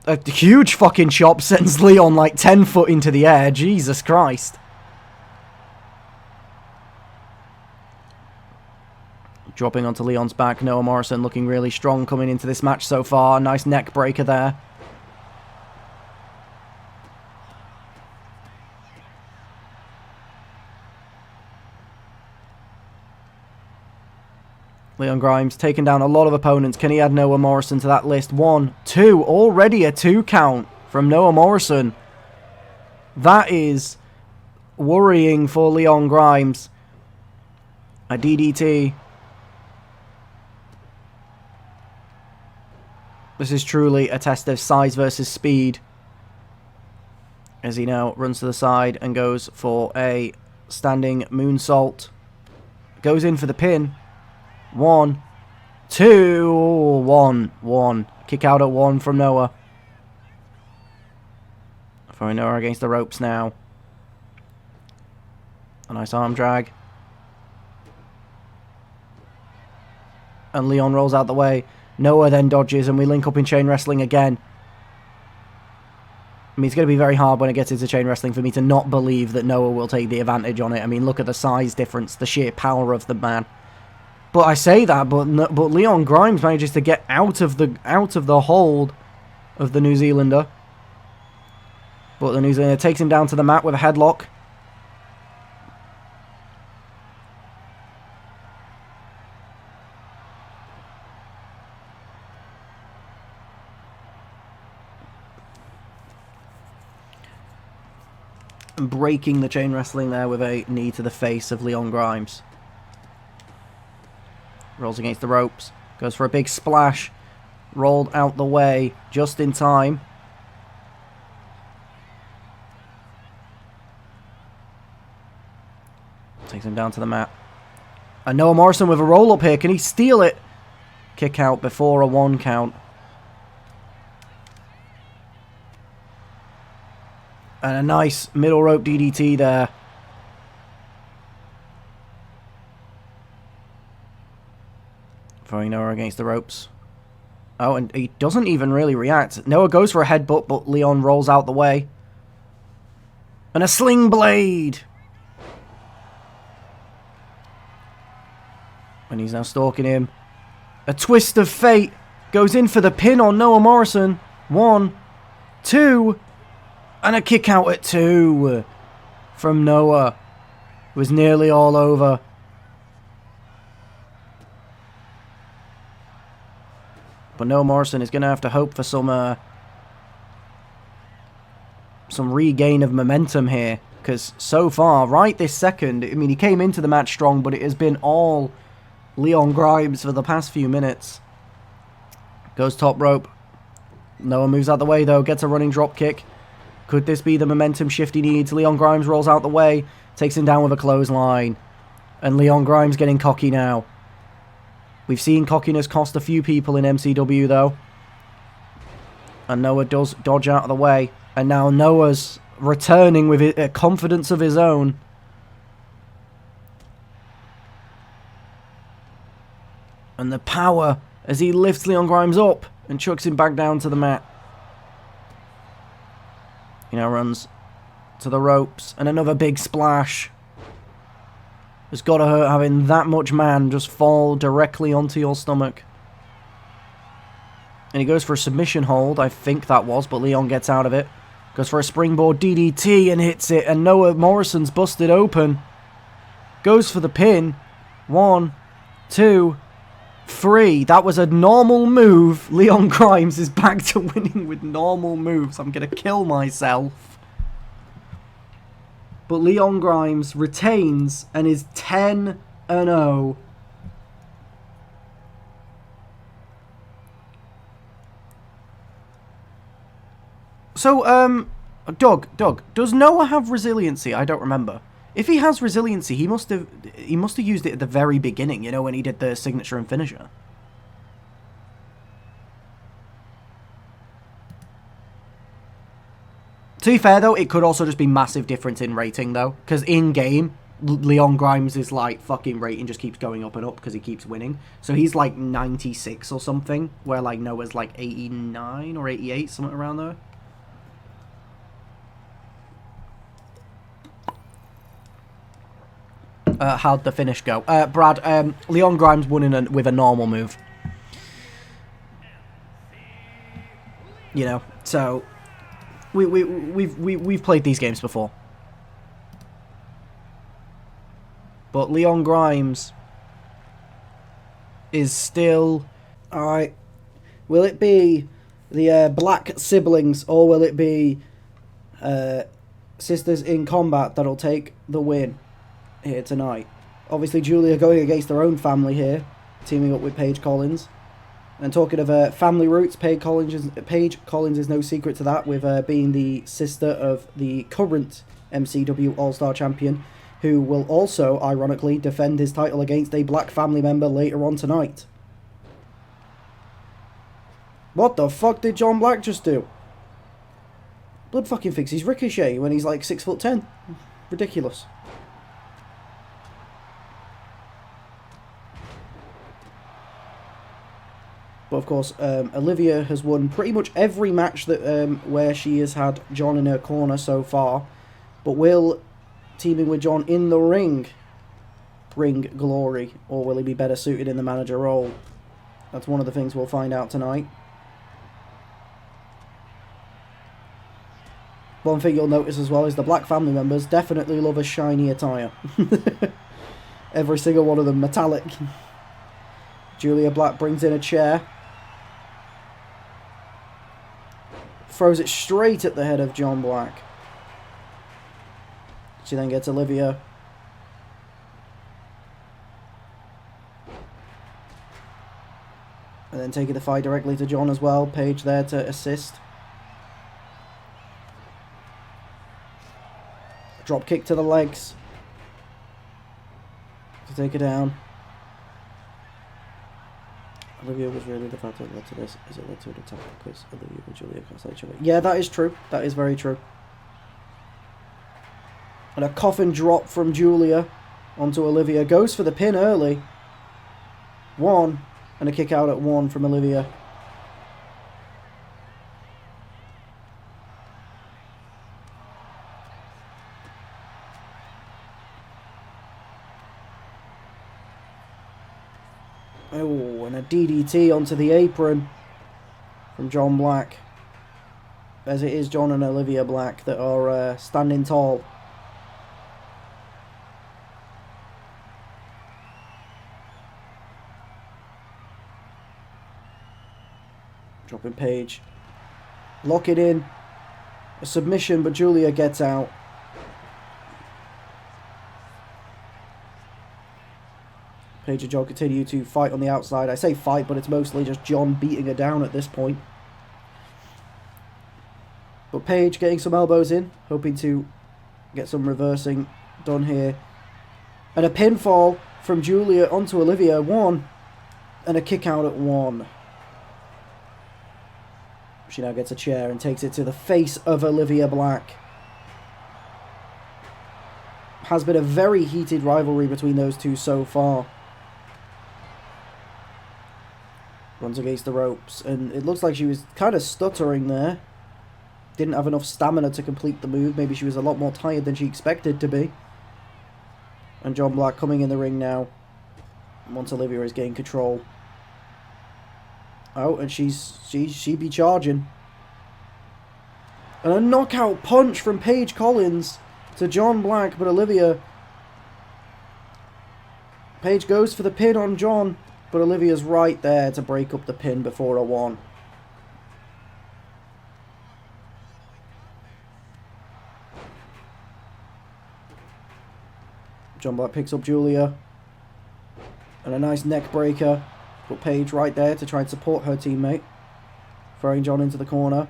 A huge fucking chop sends Leon like 10 foot into the air. Jesus Christ. Dropping onto Leon's back. Noah Morrison looking really strong coming into this match so far. Nice neck breaker there. Leon Grimes taking down a lot of opponents. Can he add Noah Morrison to that list? 1, 2. Already a 2 count from Noah Morrison. That is worrying for Leon Grimes. A DDT. This is truly a test of size versus speed. As he now runs to the side and goes for a standing moonsault. Goes in for the pin. 1, 2, 1. Kick out at 1 from Noah. Throwing Noah against the ropes now. A nice arm drag. And Leon rolls out the way. Noah then dodges, and we link up in chain wrestling again. I mean, it's going to be very hard when it gets into chain wrestling for me to not believe that Noah will take the advantage on it. I mean, look at the size difference, the sheer power of the man. But I say that, but Leon Grimes manages to get out of the hold of the New Zealander. But the New Zealander takes him down to the mat with a headlock. And breaking the chain wrestling there with a knee to the face of Leon Grimes. Rolls against the ropes. Goes for a big splash. Rolled out the way just in time. Takes him down to the mat. And Noah Morrison with a roll-up here. Can he steal it? Kick out before a 1 count. And a nice middle rope DDT there. Throwing Noah against the ropes. Oh, and he doesn't even really react. Noah goes for a headbutt, but Leon rolls out the way. And a sling blade! And he's now stalking him. A twist of fate. Goes in for the pin on Noah Morrison. 1, 2... And a kick out at 2 from Noah. It was nearly all over. But Noah Morrison is going to have to hope for some regain of momentum here. Because so far, right this second, I mean, he came into the match strong, but it has been all Leon Grimes for the past few minutes. Goes top rope. Noah moves out the way, though. Gets a running drop kick. Could this be the momentum shift he needs? Leon Grimes rolls out the way. Takes him down with a clothesline. And Leon Grimes getting cocky now. We've seen cockiness cost a few people in MCW, though. And Noah does dodge out of the way. And now Noah's returning with a confidence of his own. And the power as he lifts Leon Grimes up and chucks him back down to the mat. He now runs to the ropes, and another big splash. It's got to hurt having that much man just fall directly onto your stomach. And he goes for a submission hold, I think that was, but Leon gets out of it. Goes for a springboard DDT and hits it, and Noah Morrison's busted open. Goes for the pin. 1, 2, 3. That was a normal move. Leon Grimes is back to winning with normal moves. I'm going to kill myself. But Leon Grimes retains and is 10-0. So, Doug, does Noah have resiliency? I don't remember. If he has resiliency, he must have used it at the very beginning, you know, when he did the signature and finisher. To be fair, though, it could also just be massive difference in rating, though. Because in-game, Leon Grimes is, like, fucking rating just keeps going up and up because he keeps winning. So he's, like, 96 or something, where, like, Noah's, like, 89 or 88, something around there. How'd the finish go? Brad, Leon Grimes won with a normal move. You know, so... We've played these games before. But Leon Grimes is still... Alright. Will it be the Black siblings, or will it be Sisters in Combat that'll take the win here tonight? Obviously, Julia going against their own family here, teaming up with Paige Collins. And talking of family roots, Paige Collins is no secret to that, with being the sister of the current MCW All-Star Champion, who will also, ironically, defend his title against a Black family member later on tonight. What the fuck did John Black just do? Blood fucking thinks he's Ricochet when he's like 6'10". Ridiculous. But of course, Olivia has won pretty much every match that where she has had John in her corner so far. But will teaming with John in the ring bring glory, or will he be better suited in the manager role? That's one of the things we'll find out tonight. One thing you'll notice as well is the Black family members definitely love a shiny attire. Every single one of them metallic. Julia Black brings in a chair. Throws it straight at the head of John Black. She then gets Olivia. And then taking the fight directly to John as well. Paige there to assist. Drop kick to the legs. To take her down. Olivia was really the factor that led to this. Is it led to an attack because Olivia and Julia cancel each other? Yeah, that is true. That is very true. And a coffin drop from Julia onto Olivia. Goes for the pin early. 1. And a kick out at 1 from Olivia. Oh, and a DDT onto the apron from John Black. As it is John and Olivia Black that are standing tall. Dropping Paige. Lock it in. A submission, but Julia gets out. Paige and John continue to fight on the outside. I say fight, but it's mostly just John beating her down at this point. But Paige getting some elbows in, hoping to get some reversing done here. And a pinfall from Julia onto Olivia. 1. And a kick out at 1. She now gets a chair and takes it to the face of Olivia Black. Has been a very heated rivalry between those two so far. Runs against the ropes, and it looks like she was kind of stuttering there. Didn't have enough stamina to complete the move. Maybe she was a lot more tired than she expected to be. And John Black coming in the ring now. Once Olivia is getting control. Oh, and she be charging. And a knockout punch from Paige Collins to John Black, but Olivia... Paige goes for the pin on John. But Olivia's right there to break up the pin before a 1. John Black picks up Julia. And a nice neck breaker. But Paige right there to try and support her teammate. Throwing John into the corner.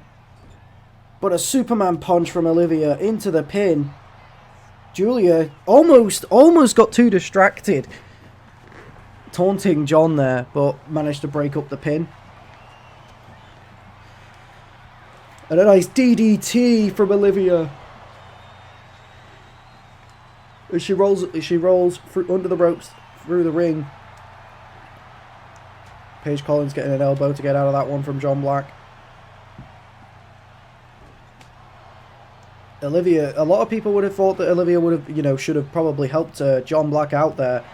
But a Superman punch from Olivia into the pin. Julia almost got too distracted. Taunting John there, but managed to break up the pin. And a nice DDT from Olivia. As she rolls through, under the ropes through the ring. Paige Collins getting an elbow to get out of that one from John Black. Olivia, a lot of people would have thought that Olivia would have, should have probably helped John Black out there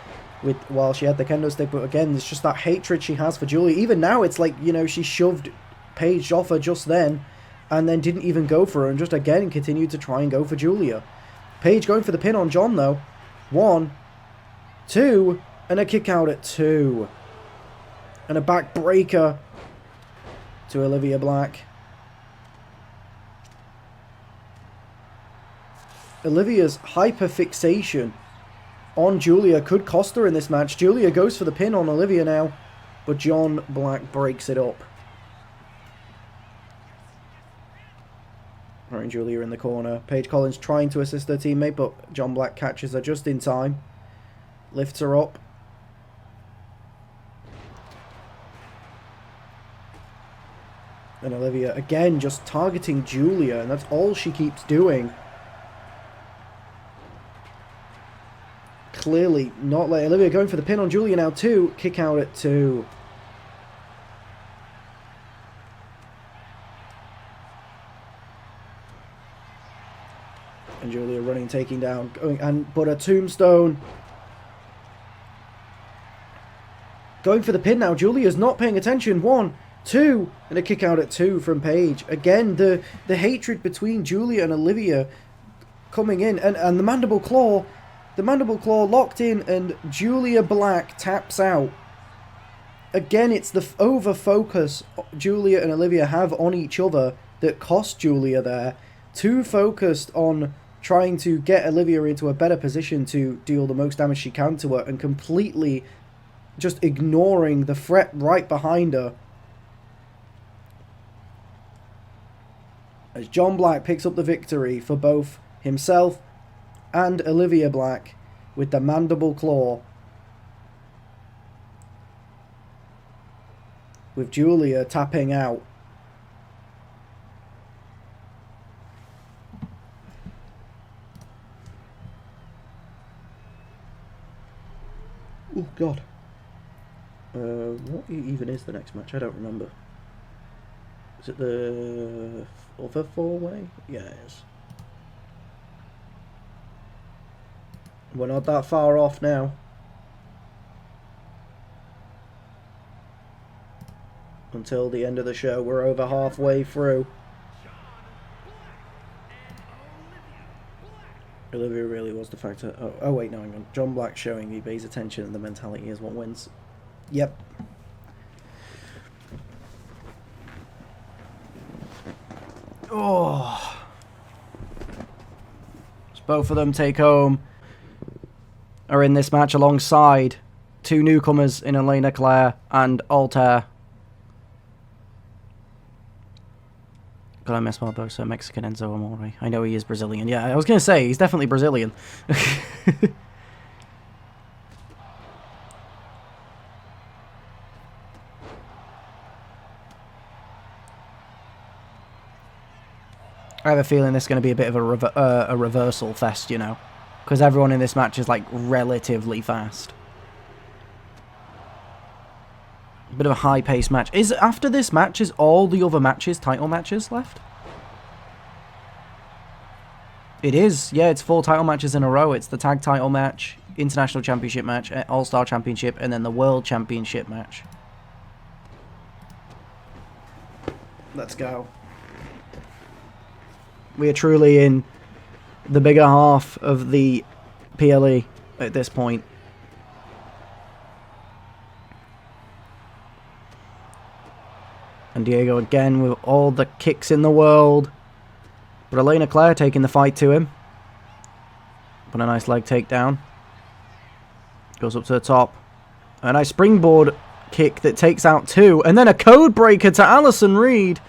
while she had the kendo stick, but again, it's just that hatred she has for Julia. Even now, it's like, she shoved Paige off her just then, and then didn't even go for her, and just again continued to try and go for Julia. Paige going for the pin on John though. 1, 2, and a kick out at 2. And a back breaker to Olivia Black. Olivia's hyperfixation on Julia could cost her in this match. Julia goes for the pin on Olivia now, but John Black breaks it up. Throwing Julia in the corner. Paige Collins trying to assist her teammate, but John Black catches her just in time. Lifts her up. And Olivia again just targeting Julia, and that's all she keeps doing. Clearly not letting Olivia going for the pin on Julia now too. Kick out at 2. And Julia running, taking down, but a tombstone. Going for the pin now. Julia's not paying attention. 1, 2, and a kick out at 2 from Paige. Again, the hatred between Julia and Olivia coming in, and the mandible claw. The mandible claw locked in, and Julia Black taps out. Again, it's the over-focus Julia and Olivia have on each other that cost Julia there. Too focused on trying to get Olivia into a better position to deal the most damage she can to her, and completely just ignoring the threat right behind her. As John Black picks up the victory for both himself and Olivia Black with the mandible claw. With Julia tapping out. Oh God. What even is the next match? I don't remember. Is it the other 4-way? Yeah, it is. We're not that far off now. Until the end of the show, we're over halfway through. Olivia really was the factor. Oh wait, no, hang on. John Black showing he pays attention and the mentality is what wins. Yep. Oh. So both of them take home. Are in this match alongside 2 newcomers in Elena Claire and Altair. God, I miss Barbosa, Mexican Enzo Amore. I know he is Brazilian. Yeah, I was going to say, he's definitely Brazilian. I have a feeling this is going to be a bit of a reversal fest, because everyone in this match is like relatively fast. A bit of a high-paced match. After this match, is all the other matches title matches left? It is. Yeah, it's 4 title matches in a row. It's the tag title match, international championship match, all-star championship, and then the world championship match. Let's go. We are truly in the bigger half of the PLE at this point. And Diego again with all the kicks in the world. But Elena Claire taking the fight to him. But a nice leg takedown. Goes up to the top. A nice springboard kick that takes out 2. And then a code breaker to Alison Reed.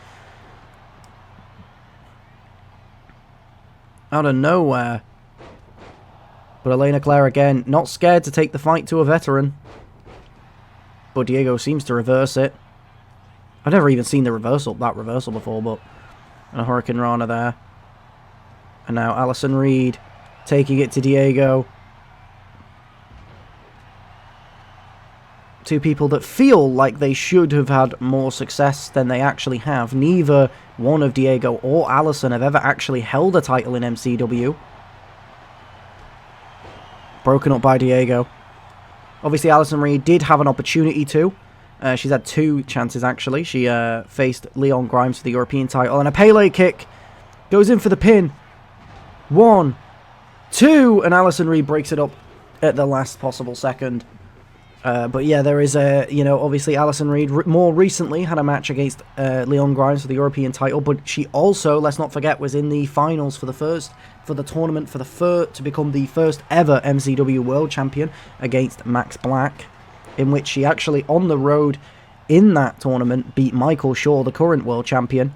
Out of nowhere. But Elena Claire again, not scared to take the fight to a veteran. But Diego seems to reverse it. I've never even seen that reversal before, but... And a Hurricane Rana there. And now Alison Reed taking it to Diego. Two people that feel like they should have had more success than they actually have. Neither one of Diego or Alison have ever actually held a title in MCW. Broken up by Diego. Obviously, Alison Reed did have an opportunity to. She's had 2 chances, actually. She faced Leon Grimes for the European title. And a PLE kick goes in for the pin. 1, 2, and Alison Reed breaks it up at the last possible second. But yeah, there is a, obviously Alison Reed more recently had a match against Leon Grimes for the European title, but she also, let's not forget, was in the finals for the tournament to become the first ever MCW World Champion against Max Black, in which she actually on the road in that tournament beat Michael Shaw, the current World Champion.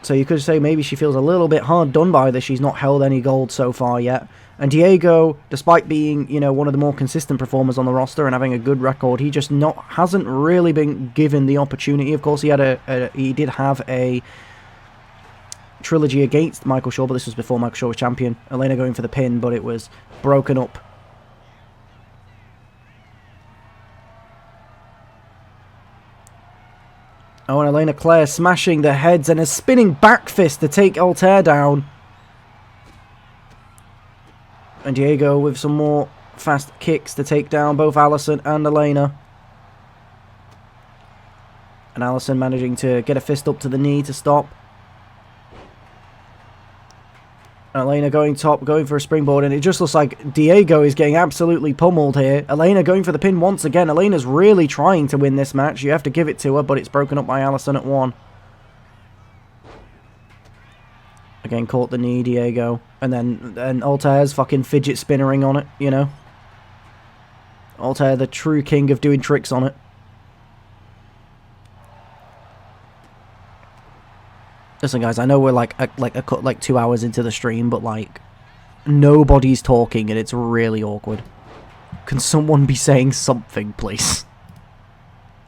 So you could say maybe she feels a little bit hard done by that she's not held any gold so far yet. And Diego, despite being, one of the more consistent performers on the roster and having a good record, he just hasn't really been given the opportunity. Of course, he did have a trilogy against Michael Shaw, but this was before Michael Shaw was champion. Elena going for the pin, but it was broken up. Oh, and Elena Claire smashing the heads and a spinning back fist to take Altair down. And Diego with some more fast kicks to take down both Alison and Elena. And Alison managing to get a fist up to the knee to stop. And Elena going top, going for a springboard, and it just looks like Diego is getting absolutely pummeled here. Elena going for the pin once again. Elena's really trying to win this match. You have to give it to her, but it's broken up by Alison at 1. Again, caught the knee, Diego. And Altair's fucking fidget spinnering on it, Altair, the true king of doing tricks on it. Listen, guys, I know we're like 2 hours into the stream, but nobody's talking and it's really awkward. Can someone be saying something, please?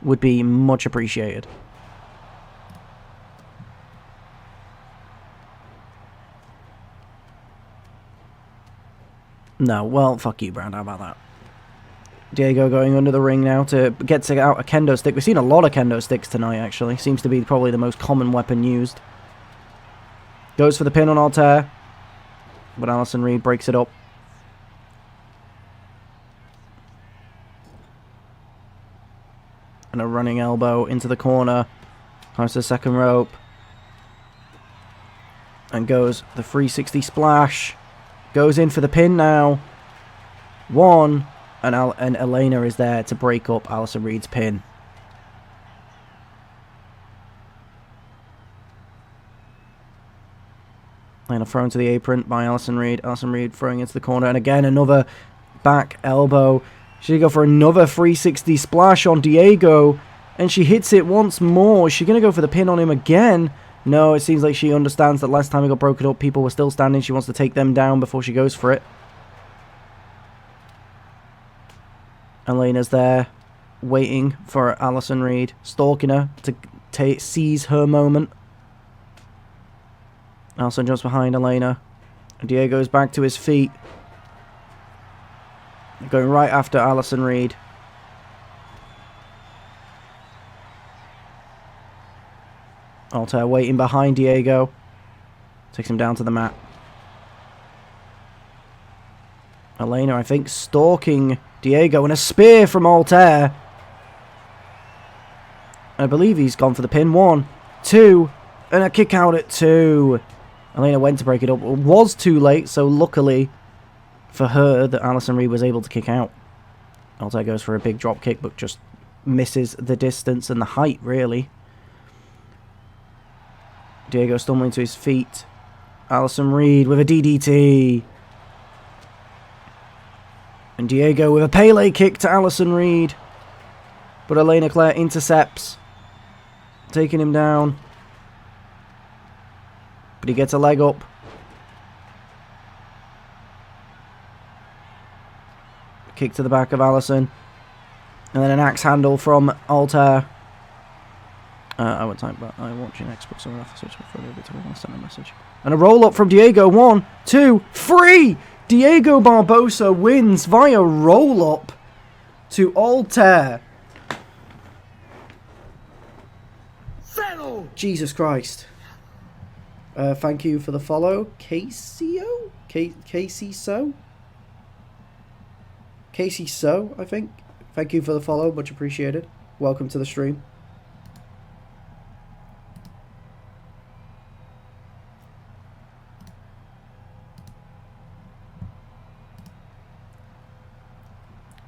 Would be much appreciated. No, well, fuck you, Brand. How about that? Diego going under the ring now to get out a kendo stick. We've seen a lot of kendo sticks tonight, actually. Seems to be probably the most common weapon used. Goes for the pin on Altair. But Alison Reed breaks it up. And a running elbow into the corner. Climbs to the second rope. And goes the 360 splash. Goes in for the pin now. 1. And Elena is there to break up Alison Reed's pin. Elena thrown to the apron by Alison Reed. Alison Reed throwing into the corner. And again, another back elbow. She go for another 360 splash on Diego. And she hits it once more. Is she going to go for the pin on him again? No, it seems like she understands that last time it got broken up, people were still standing. She wants to take them down before she goes for it. Elena's there, waiting for Alison Reed, stalking her to seize her moment. Alison jumps behind Elena. Diego's back to his feet. Going right after Alison Reed. Altair waiting behind Diego. Takes him down to the mat. Elena, I think, stalking Diego, and a spear from Altair. I believe he's gone for the pin. 1, 2, and a kick out at 2. Elena went to break it up. It was too late, so luckily for her that Alison Reed was able to kick out. Altair goes for a big drop kick, but just misses the distance and the height, really. Diego stumbling to his feet. Alison Reed with a DDT. And Diego with a Pele kick to Alison Reed. But Elena Claire intercepts. Taking him down. But he gets a leg up. Kick to the back of Alison. And then an axe handle from Altair. I won't type that. I'm watching Xbox, so I'm going to have to switch my phone over to when I send a message. And a roll up from Diego. 1, 2, 3! Diego Barbosa wins via roll up to Altair. Jesus Christ. Thank you for the follow. Casey-o? Casey-so? Casey-so, I think. Thank you for the follow. Much appreciated. Welcome to the stream.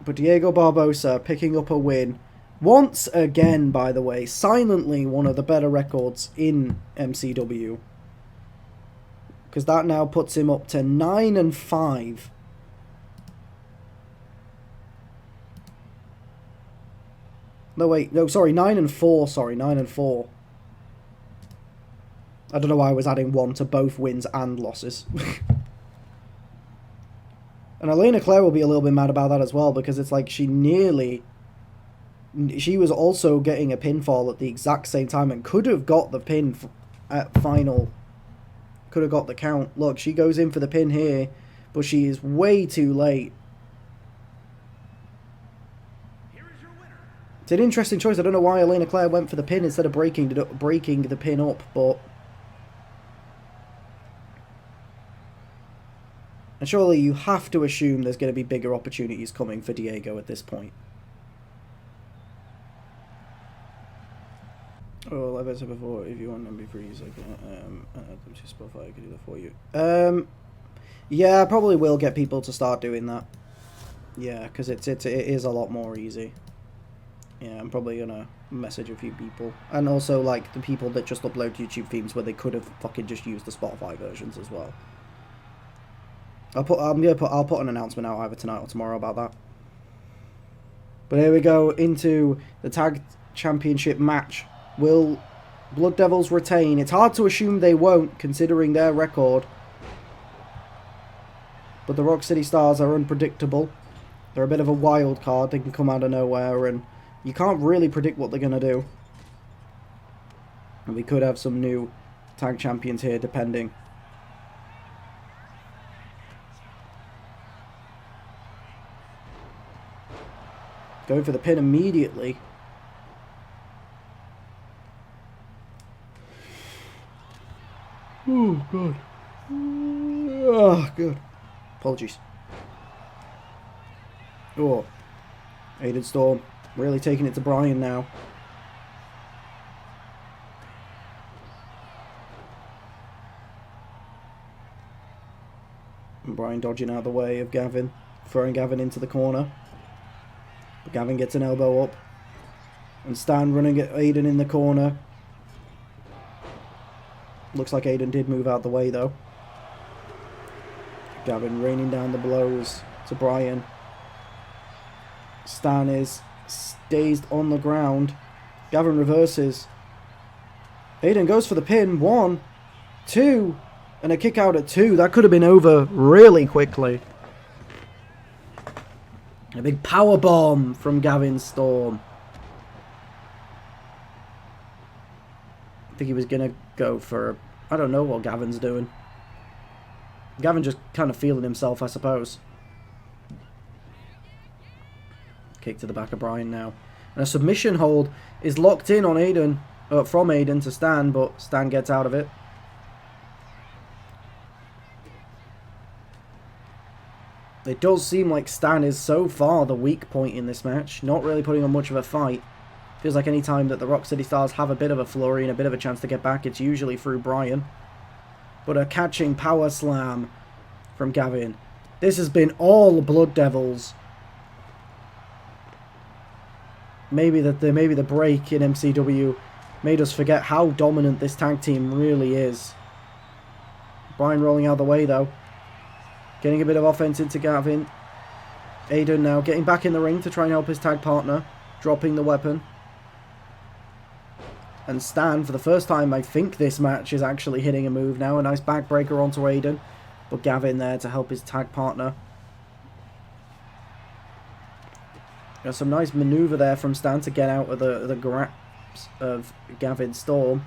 But Diego Barbosa picking up a win. Once again, by the way, silently one of the better records in MCW. Because that now puts him up to 9-5. No, wait. No, sorry. 9-4. Sorry, 9-4. I don't know why I was adding 1 to both wins and losses. And Elena Claire will be a little bit mad about that as well, because it's like she was also getting a pinfall at the exact same time and could have got the pin at final. Could have got the count. Look, she goes in for the pin here, but she is way too late. It's an interesting choice. I don't know why Elena Claire went for the pin instead of breaking the pin up, but... And surely you have to assume there's going to be bigger opportunities coming for Diego at this point. Oh, like I said before, if you want MP3s, I can add them to Spotify. I can do that for you. Yeah, I probably will get people to start doing that. Yeah, because it is a lot more easy. Yeah, I'm probably gonna message a few people, and also like the people that just upload YouTube themes where they could have fucking just used the Spotify versions as well. I'll put an announcement out either tonight or tomorrow about that. But here we go into the tag championship match. Will Blood Devils retain? It's hard to assume they won't, considering their record. But the Rock City Stars are unpredictable. They're a bit of a wild card. They can come out of nowhere, and you can't really predict what they're going to do. And we could have some new tag champions here, depending. Going for the pin immediately. Oh, God. Oh, good. Apologies. Oh. Aiden Storm. Really taking it to Brian now. And Brian dodging out of the way of Gavin. Throwing Gavin into the corner. But Gavin gets an elbow up. And Stan running at Aiden in the corner. Looks like Aiden did move out the way though. Gavin raining down the blows to Brian. Stan is dazed on the ground. Gavin reverses. Aiden goes for the pin. 1, 2, and a kick out at 2. That could have been over really quickly. A big power bomb from Gavin Storm. I think he was going to go for... I don't know what Gavin's doing. Gavin just kind of feeling himself, I suppose. Kick to the back of Brian now. And a submission hold is locked in on Aiden. From Aiden to Stan, but Stan gets out of it. It does seem like Stan is so far the weak point in this match. Not really putting on much of a fight. Feels like any time that the Rock City Stars have a bit of a flurry and a bit of a chance to get back, it's usually through Brian. But a catching power slam from Gavin. This has been all Blood Devils. maybe the break in MCW made us forget how dominant this tag team really is. Bryan rolling out of the way though. Getting a bit of offense into Gavin. Aiden now getting back in the ring to try and help his tag partner. Dropping the weapon. And Stan, for the first time I think this match, is actually hitting a move now. A nice backbreaker onto Aiden. But Gavin there to help his tag partner. There's some nice maneuver there from Stan to get out of the grasp of Gavin Storm.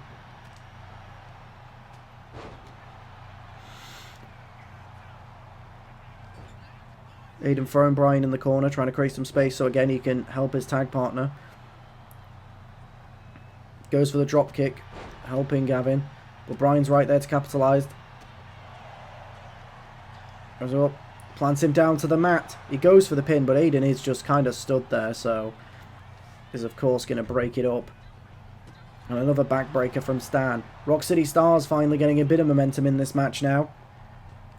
Aiden throwing Bryan in the corner, trying to create some space so again he can help his tag partner. Goes for the drop kick, helping Gavin. But Bryan's right there to capitalise. Goes up, plants him down to the mat. He goes for the pin, but Aiden is just kind of stood there, so is of course going to break it up. And another backbreaker from Stan. Rock City Stars finally getting a bit of momentum in this match now.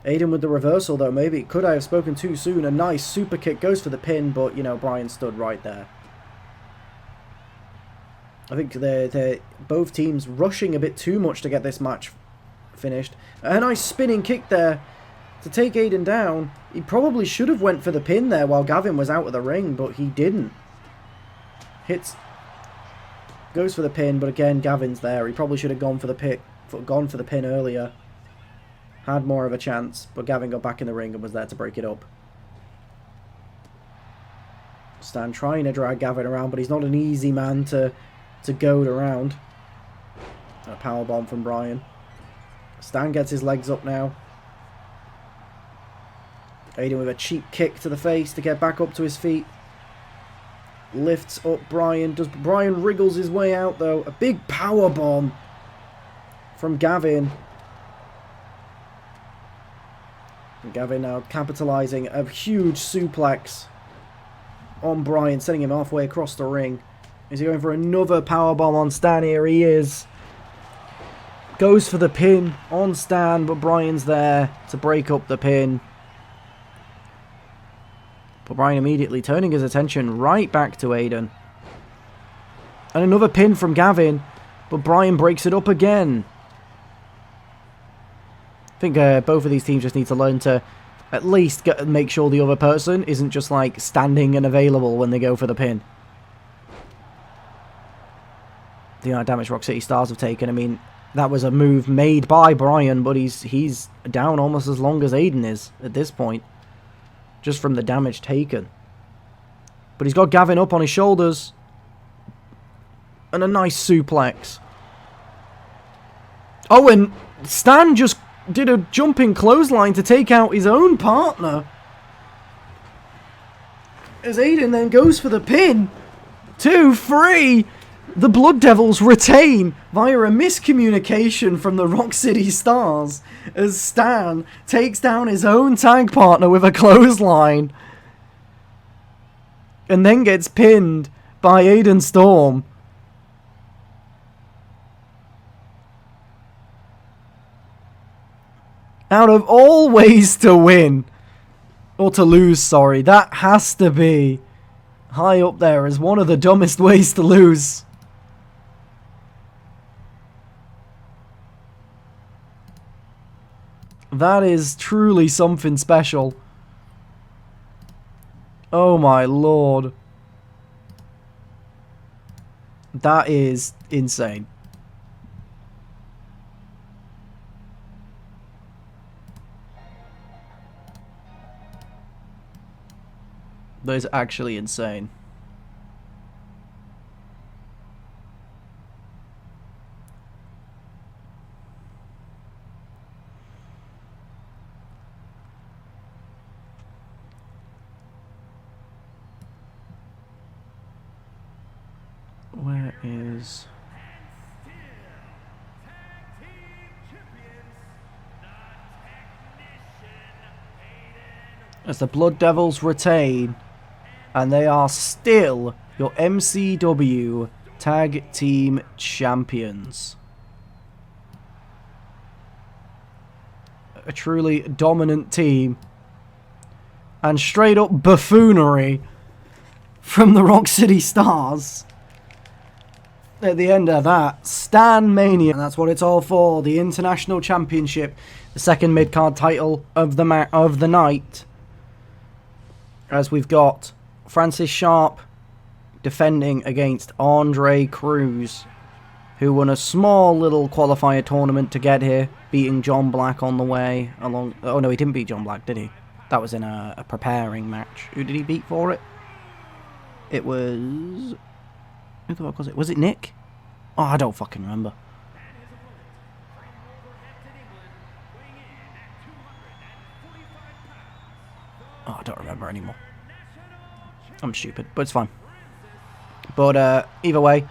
Aiden with the reversal though, maybe. Could I have spoken too soon? A nice super kick, goes for the pin, but you know, Bryan stood right there. I think they're both teams rushing a bit too much to get this match finished. A nice spinning kick there to take Aiden down. He probably should have went for the pin there while Gavin was out of the ring, but he didn't. Hits, goes for the pin, but again Gavin's there. He probably should have gone for the pin earlier. Had more of a chance, but Gavin got back in the ring and was there to break it up. Stan trying to drag Gavin around, but he's not an easy man to goad around. A powerbomb from Bryan. Stan gets his legs up now. Aiden with a cheap kick to the face to get back up to his feet. Lifts up Bryan. Bryan wriggles his way out though. A big powerbomb from Gavin. And Gavin now capitalising a huge suplex on Bryan, sending him halfway across the ring. Is he going for another powerbomb on Stan? Here he is. Goes for the pin on Stan, but Bryan's there to break up the pin. But Bryan immediately turning his attention right back to Aiden. And another pin from Gavin, but Bryan breaks it up again. I think both of these teams just need to learn to at least make sure the other person isn't just like standing and available when they go for the pin. The amount of damage Rock City Stars have taken, I mean, that was a move made by Bryan, but he's down almost as long as Aiden is at this point. Just from the damage taken. But he's got Gavin up on his shoulders. And a nice suplex. Oh, and Stan just did a jumping clothesline to take out his own partner. As Aiden then goes for the pin. 2-3. The Blood Devils retain via a miscommunication from the Rock City Stars as Stan takes down his own tag partner with a clothesline and then gets pinned by Aiden Storm. Out of all ways to win, or to lose, sorry, that has to be high up there as one of the dumbest ways to lose. That is truly something special. Oh my lord. That is insane. That is actually insane. Where is... As the Blood Devils retain, and they are still your MCW Tag Team Champions. A truly dominant team. And straight up buffoonery from the Rock City Stars. At the end of that, Stan Mania. And that's what it's all for. The International Championship. The second mid-card title of the night. As we've got Francis Sharp defending against Andre Cruz, who won a small little qualifier tournament to get here, beating John Black on the way along. Oh no, he didn't beat John Black, did he? That was in a preparing match. Who did he beat for it? It was... Who the fuck was it? Was it Nick? Oh, I don't fucking remember. Oh, I don't remember anymore. I'm stupid, but it's fine. But either way,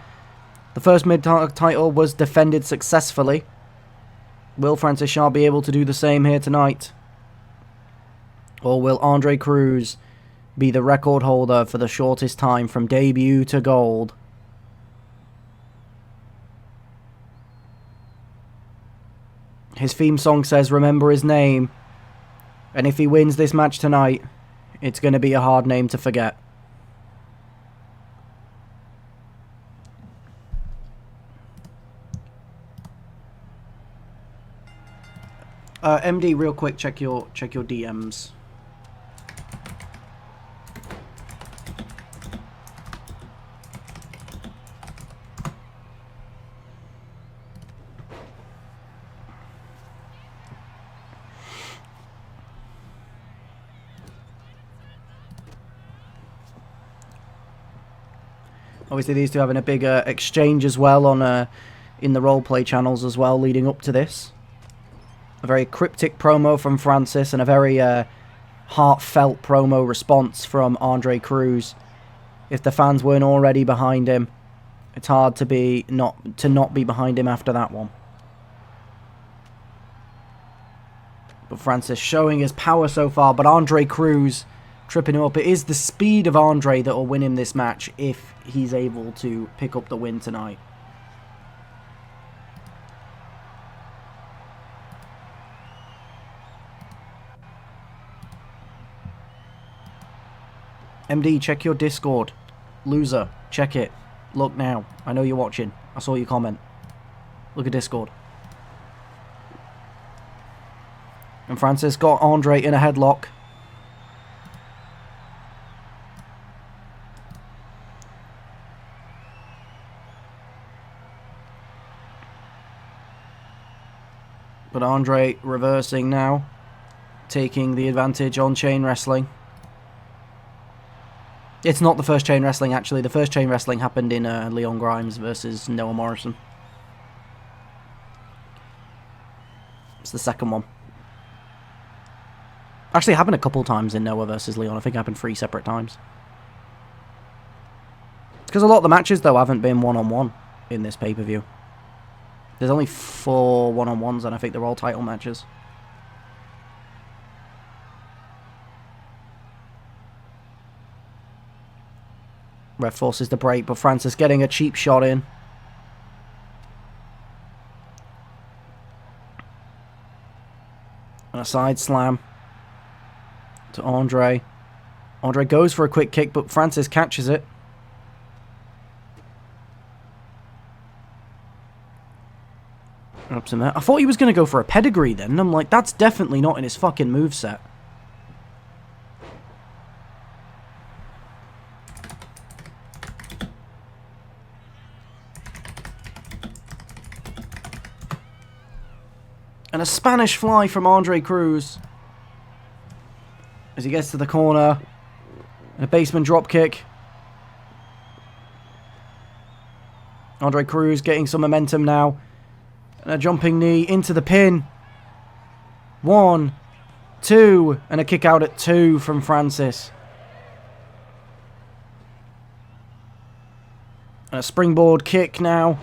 the first mid-card title was defended successfully. Will Francis Sharp be able to do the same here tonight? Or will Andre Cruz be the record holder for the shortest time from debut to gold? His theme song says, remember his name. And if he wins this match tonight, it's going to be a hard name to forget. MD, real quick, check your DMs. Obviously, these two having a big exchange as well on in the roleplay channels as well, leading up to this. A very cryptic promo from Francis and a very heartfelt promo response from Andre Cruz. If the fans weren't already behind him, it's hard to not be behind him after that one. But Francis showing his power so far, but Andre Cruz tripping him up. It is the speed of Andre that will win him this match if he's able to pick up the win tonight. MD, check your Discord. Loser, check it. Look now. I know you're watching. I saw your comment. Look at Discord. And Francis got Andre in a headlock. But Andre reversing now. Taking the advantage on chain wrestling. It's not the first chain wrestling, actually. The first chain wrestling happened in Leon Grimes versus Noah Morrison. It's the second one. Actually, it happened a couple times in Noah versus Leon. I think it happened 3 separate times. Because a lot of the matches, though, haven't been one-on-one in this pay-per-view. There's only 4 one-on-ones, and I think they're all title matches. Ref forces the break, but Francis getting a cheap shot in. And a side slam to Andre. Andre goes for a quick kick, but Francis catches it. Up to that. I thought he was going to go for a pedigree then. I'm like, that's definitely not in his fucking moveset. And a Spanish fly from Andre Cruz. As he gets to the corner. And a basement drop kick. Andre Cruz getting some momentum now. And a jumping knee into the pin. 1, 2. And a kick out at 2 from Francis. And a springboard kick now.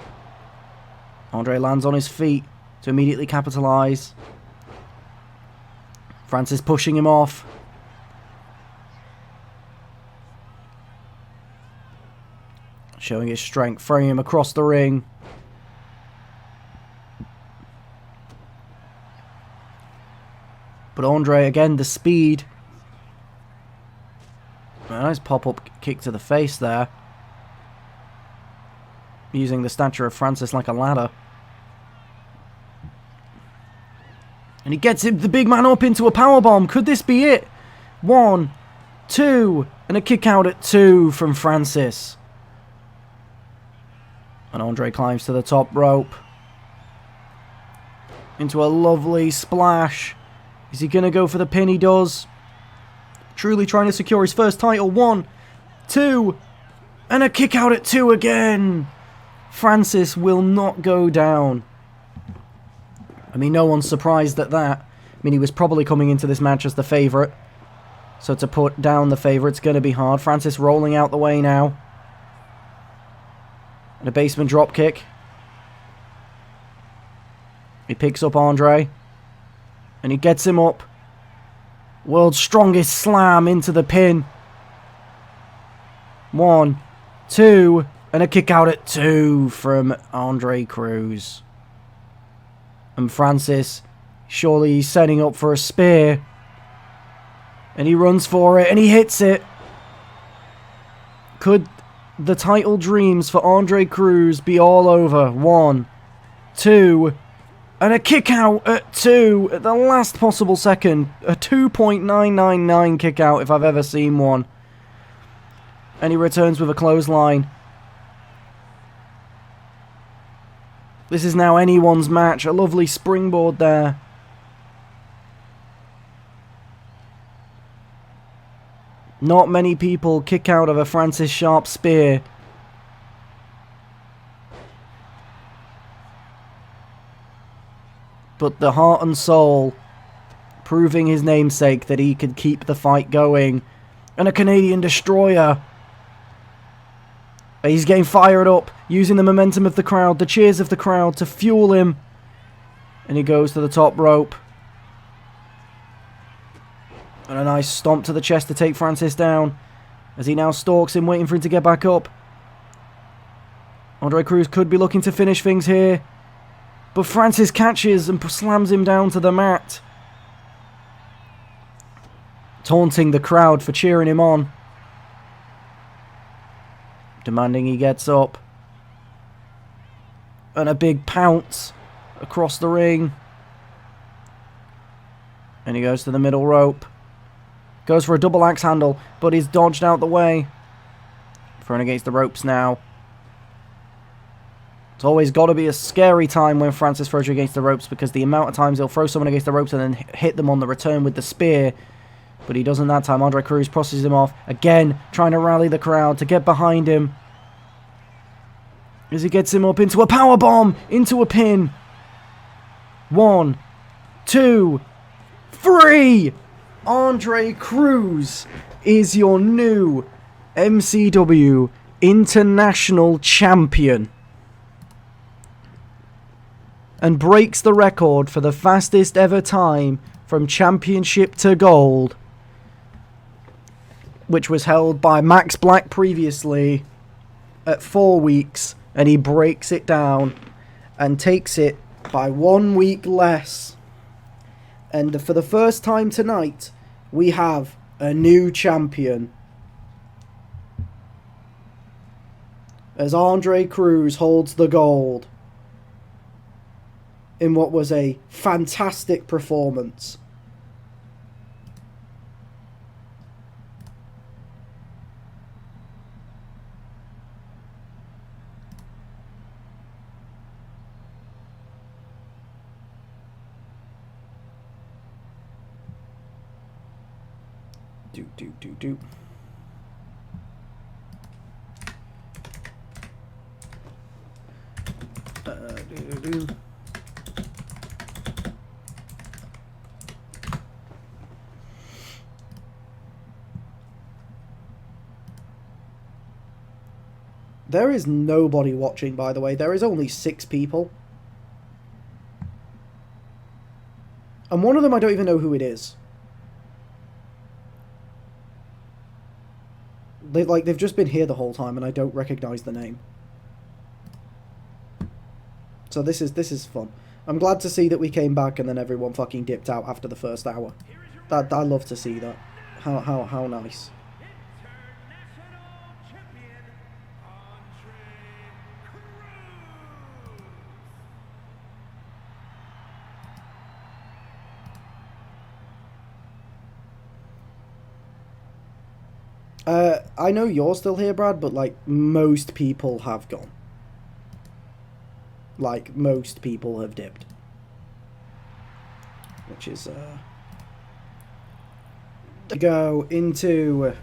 Andre lands on his feet to immediately capitalize. Francis pushing him off. Showing his strength, throwing him across the ring. But Andre, again, the speed. And Nice pop-up kick to the face there. Using the stature of Francis like a ladder. And he gets him, the big man up into a powerbomb. Could this be it? 1, 2, and a kick out at 2 from Francis. And Andre climbs to the top rope. Into a lovely splash. Is he going to go for the pin? He does. Truly trying to secure his first title. 1, 2, and a kick out at 2 again. Francis will not go down. I mean, no one's surprised at that. I mean, he was probably coming into this match as the favourite. So to put down the favourite's going to be hard. Francis rolling out the way now. And a basement drop kick. He picks up Andre. And he gets him up. World's strongest slam into the pin. 1, 2, and a kick out at 2 from Andre Cruz. And Francis, surely he's setting up for a spear. And he runs for it, and he hits it. Could the title dreams for Andre Cruz be all over? 1, 2, and a kick out at 2 at the last possible second. A 2.999 kick out if I've ever seen one. And he returns with a clothesline. This is now anyone's match. A lovely springboard there. Not many people kick out of a Francis Sharp spear. But the heart and soul, proving his namesake that he could keep the fight going. And a Canadian Destroyer. He's getting fired up, using the momentum of the crowd, the cheers of the crowd to fuel him. And he goes to the top rope. And a nice stomp to the chest to take Francis down. As he now stalks him, waiting for him to get back up. Andre Cruz could be looking to finish things here. But Francis catches and slams him down to the mat. Taunting the crowd for cheering him on. Demanding he gets up. And a big pounce across the ring. And he goes to the middle rope. Goes for a double axe handle, but he's dodged out the way. Thrown against the ropes now. It's always got to be a scary time when Francis throws you against the ropes, because the amount of times he'll throw someone against the ropes and then hit them on the return with the spear. But he doesn't that time. Andre Cruz crosses him off. Again, trying to rally the crowd to get behind him. As he gets him up into a powerbomb, into a pin. 1, 2, 3. Andre Cruz is your new MCW International Champion. And breaks the record for the fastest ever time from championship to gold, which was held by Max Black previously at 4 weeks, and he breaks it down and takes it by 1 week less. And for the first time tonight, we have a new champion, as Andre Cruz holds the gold in what was a fantastic performance. Do. There is nobody watching, by the way. There is only 6 people. And one of them I don't even know who it is. They've just been here the whole time and I don't recognise the name. So this is fun. I'm glad to see that we came back and then everyone fucking dipped out after the first hour. I love to see that. How nice. I know you're still here, Brad, but like most people have gone. Like most people have dipped, which is to go into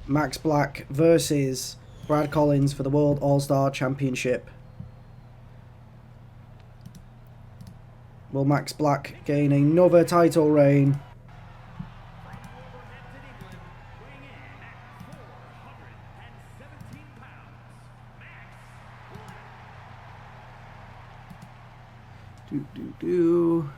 Max Black versus Brad Collins for the World All-Star Championship. Will Max Black gain another title reign? Do.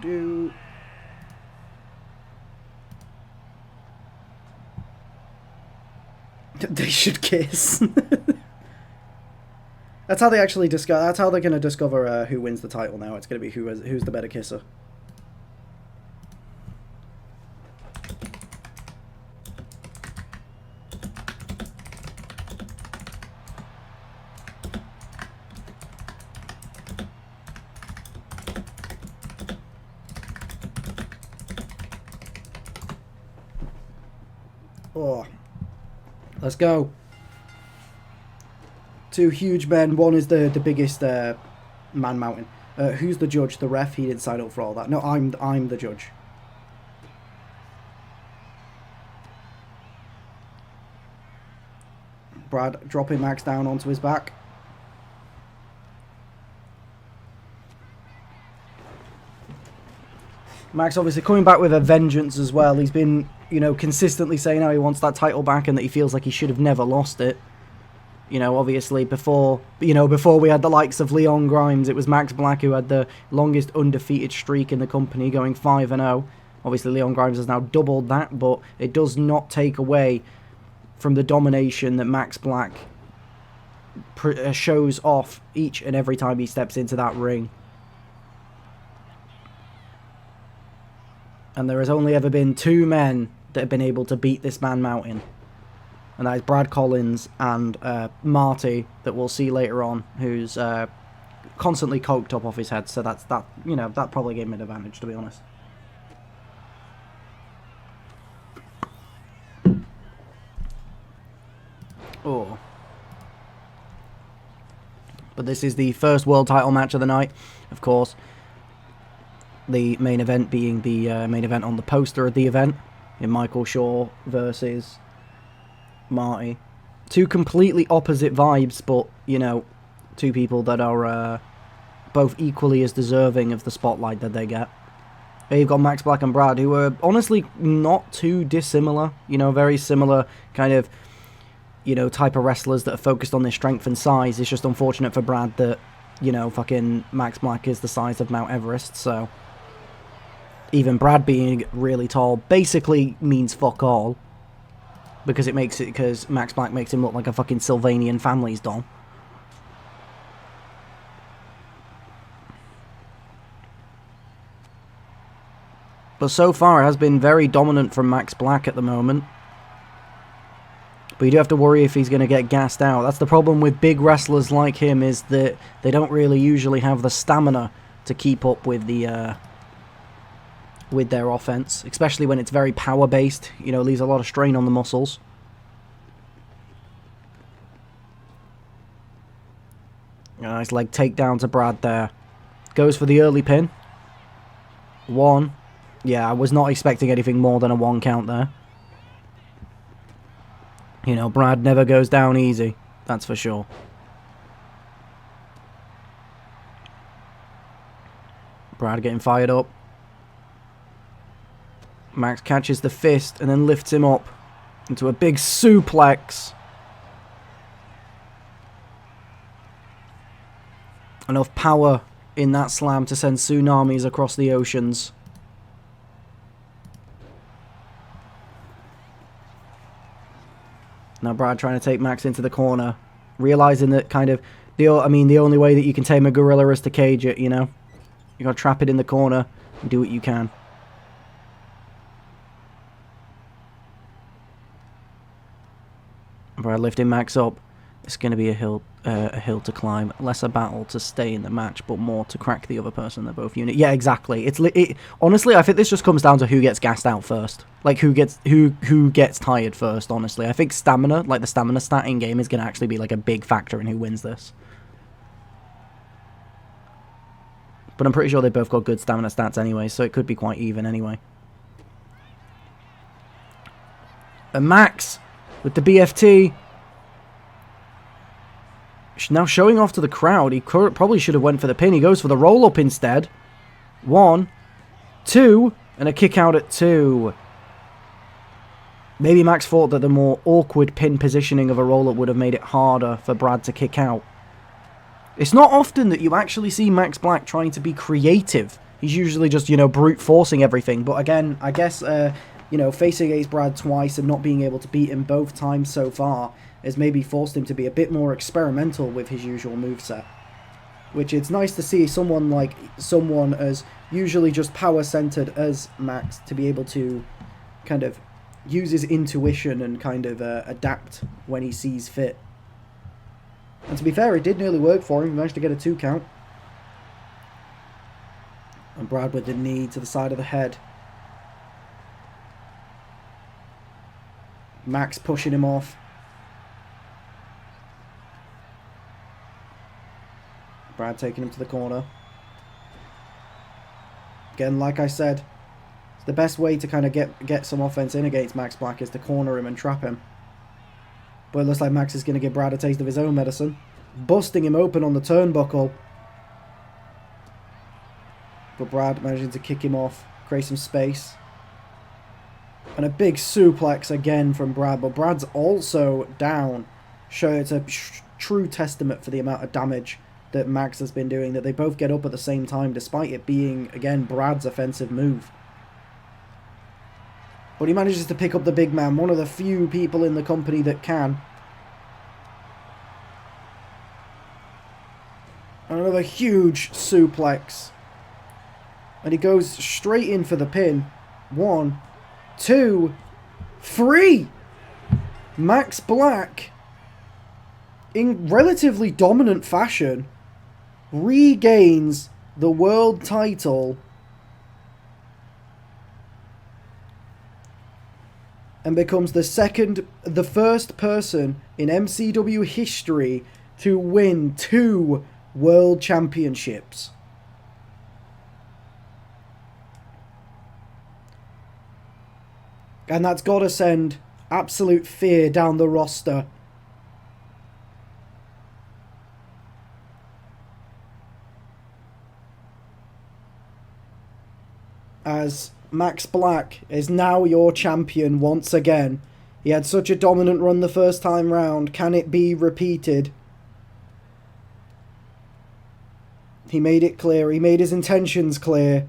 Do. They should kiss. That's how they actually discover. That's how they're gonna discover who wins the title. Now it's gonna be who's the better kisser. Oh, let's go. Two huge men. One is the biggest man mountain. Who's the judge? The ref. He didn't sign up for all that. No, I'm the judge. Brad dropping Max down onto his back. Max obviously coming back with a vengeance as well. He's been, you know, consistently saying how he wants that title back and that he feels like he should have never lost it. You know, obviously before we had the likes of Leon Grimes, it was Max Black who had the longest undefeated streak in the company, going 5-0. Obviously Leon Grimes has now doubled that, but it does not take away from the domination that Max Black shows off each and every time he steps into that ring. And there has only ever been two men that have been able to beat this man mountain. And that is Brad Collins and Marty, that we'll see later on, who's constantly coked up off his head. So that probably gave him an advantage, to be honest. Oh. But this is the first world title match of the night, of course. The main event being the main event on the poster of the event, in Michael Shaw versus Marty. Two completely opposite vibes, but, you know, two people that are both equally as deserving of the spotlight that they get. Here you've got Max Black and Brad, who are honestly not too dissimilar. You know, very similar kind of, you know, type of wrestlers that are focused on their strength and size. It's just unfortunate for Brad that, you know, fucking Max Black is the size of Mount Everest, so even Brad being really tall basically means fuck all. Because Max Black makes him look like a fucking Sylvanian family's doll. But so far it has been very dominant from Max Black at the moment. But you do have to worry if he's going to get gassed out. That's the problem with big wrestlers like him, is that they don't really usually have the stamina to keep up with the with their offense, especially when it's very power-based. You know, leaves a lot of strain on the muscles. Nice leg takedown to Brad there. Goes for the early pin. One. Yeah, I was not expecting anything more than a 1 count there. You know, Brad never goes down easy. That's for sure. Brad getting fired up. Max catches the fist and then lifts him up into a big suplex. Enough power in that slam to send tsunamis across the oceans. Now Brad trying to take Max into the corner, realizing that kind of the only way that you can tame a gorilla is to cage it. You know, you gotta trap it in the corner and do what you can. Brad lifting Max up. It's going to be a hill to climb. Less a battle to stay in the match, but more to crack the other person. They're both unit. Yeah, exactly. Honestly, I think this just comes down to who gets gassed out first. Like, who gets tired first, honestly. I think stamina, like the stamina stat in-game, is going to actually be, like, a big factor in who wins this. But I'm pretty sure they both got good stamina stats anyway, so it could be quite even anyway. And Max, with the BFT... now showing off to the crowd. He probably should have went for the pin. He goes for the roll-up instead. 1, 2, and a kick out at 2. Maybe Max thought that the more awkward pin positioning of a roll-up would have made it harder for Brad to kick out. It's not often that you actually see Max Black trying to be creative. He's usually just, brute forcing everything. But again, I guess, facing against Brad twice and not being able to beat him both times so far has maybe forced him to be a bit more experimental with his usual moveset. Which it's nice to see someone as usually just power-centered as Max to be able to kind of use his intuition and kind of adapt when he sees fit. And to be fair, it did nearly work for him. He managed to get a 2 count. And Brad with the knee to the side of the head. Max pushing him off. Brad taking him to the corner. Again, like I said, it's the best way to kind of get some offense in against Max Black is to corner him and trap him. But it looks like Max is going to give Brad a taste of his own medicine. Busting him open on the turnbuckle. But Brad managing to kick him off. Create some space. And a big suplex again from Brad. But Brad's also down. It's a true testament for the amount of damage that Max has been doing. That they both get up at the same time. Despite it being, again, Brad's offensive move. But he manages to pick up the big man. One of the few people in the company that can. Another huge suplex. And he goes straight in for the pin. 1, 2, 3. Max Black, in relatively dominant fashion, regains the world title. And becomes the first person in MCW history to win 2 world championships. And that's got to send absolute fear down the roster. As Max Black is now your champion once again. He had such a dominant run the first time round. Can it be repeated? He made it clear. He made his intentions clear.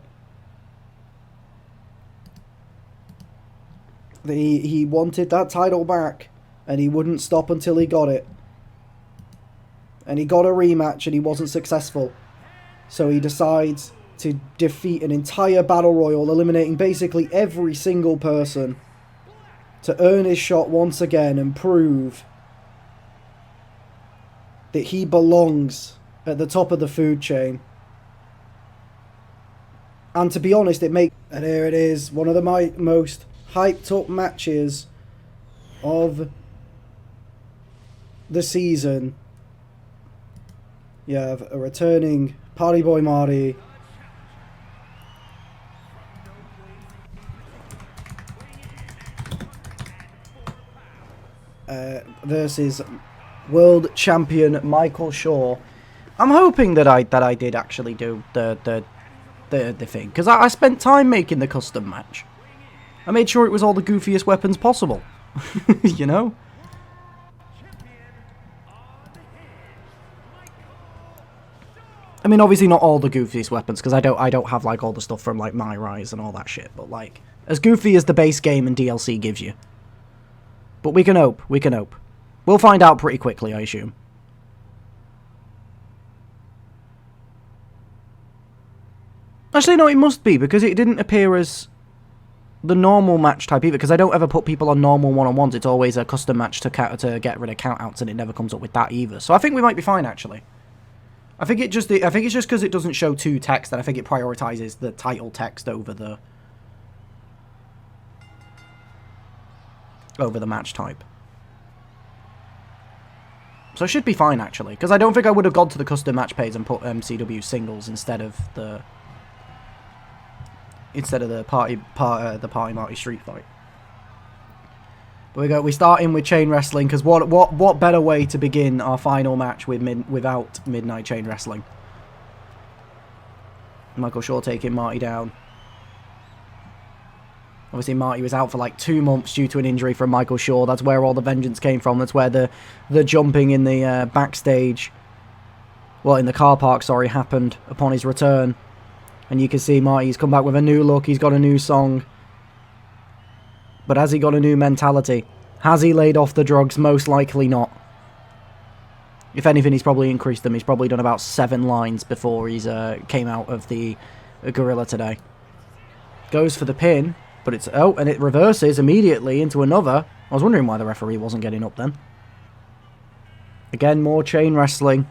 That he wanted that title back. And he wouldn't stop until he got it. And he got a rematch and he wasn't successful. So he decides to defeat an entire battle royal, eliminating basically every single person to earn his shot once again and prove that he belongs at the top of the food chain. And to be honest, and here it is, one of the most hyped up matches of the season. You have a returning Party Boy Marty versus world champion Michael Shaw. I'm hoping that I did actually do the thing, because I spent time making the custom match. I made sure it was all the goofiest weapons possible. You know? I mean, obviously not all the goofiest weapons, because I don't have like all the stuff from like My Rise and all that shit, but like as goofy as the base game and DLC gives you. But we can hope. We'll find out pretty quickly, I assume. Actually, no, it must be, because it didn't appear as the normal match type either, because I don't ever put people on normal one-on-ones. It's always a custom match to get rid of countouts, and it never comes up with that either. So I think we might be fine, actually. I think it's just because it doesn't show two text that I think it prioritizes the title text over the match type. So it should be fine, actually, because I don't think I would have gone to the custom match page and put MCW singles instead of the party Marty street fight. But we start in with chain wrestling, because what better way to begin our final match without midnight chain wrestling? Michael Shaw taking Marty down. Obviously, Marty was out for like 2 months due to an injury from Michael Shaw. That's where all the vengeance came from. That's where the jumping in the backstage, well, in the car park, sorry, happened upon his return. And you can see Marty's come back with a new look. He's got a new song. But has he got a new mentality? Has he laid off the drugs? Most likely not. If anything, he's probably increased them. He's probably done about 7 lines before he's came out of the gorilla today. Goes for the pin, but it's... Oh, and it reverses immediately into another. I was wondering why the referee wasn't getting up then. Again, more chain wrestling.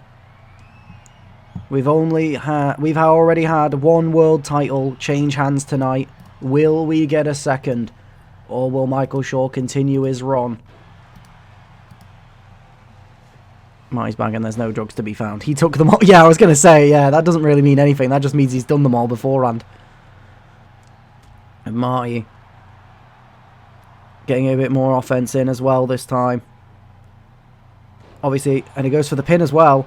We've already had 1 world title change hands tonight. Will we get a second? Or will Michael Shaw continue his run? Marty's back and there's no drugs to be found. He took them all. Yeah, I was going to say, yeah, that doesn't really mean anything. That just means he's done them all beforehand. And Marty getting a bit more offense in as well this time. Obviously, and he goes for the pin as well.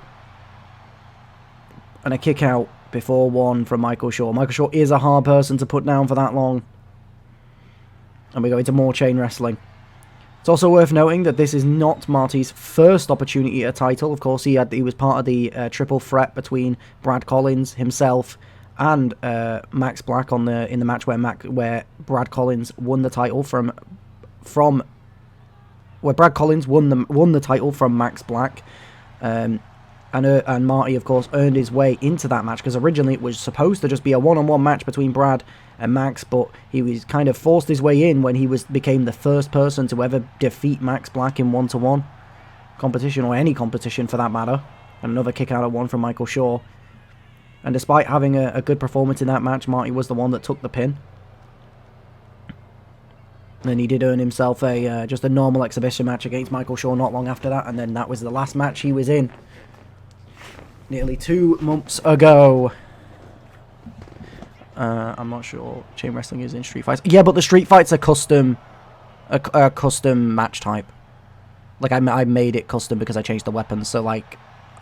And a kick out before 1 from Michael Shaw. Michael Shaw is a hard person to put down for that long. And we go into more chain wrestling. It's also worth noting that this is not Marty's first opportunity at a title. Of course, he was part of the triple threat between Brad Collins, himself, and Max Black in the match where Brad Collins won the title where Brad Collins won the title from Max Black. And Marty, of course, earned his way into that match, because originally it was supposed to just be a one-on-one match between Brad and Max, but he was kind of forced his way in when he became the first person to ever defeat Max Black in one-to-one competition, or any competition for that matter. And another kick out at 1 from Michael Shaw. And despite having a good performance in that match, Marty was the one that took the pin. Then he did earn himself just a normal exhibition match against Michael Shaw not long after that, and then that was the last match he was in. Nearly 2 months ago. I'm not sure chain wrestling is in street fights. Yeah, but the street fights are custom match type. Like, I made it custom because I changed the weapons, so like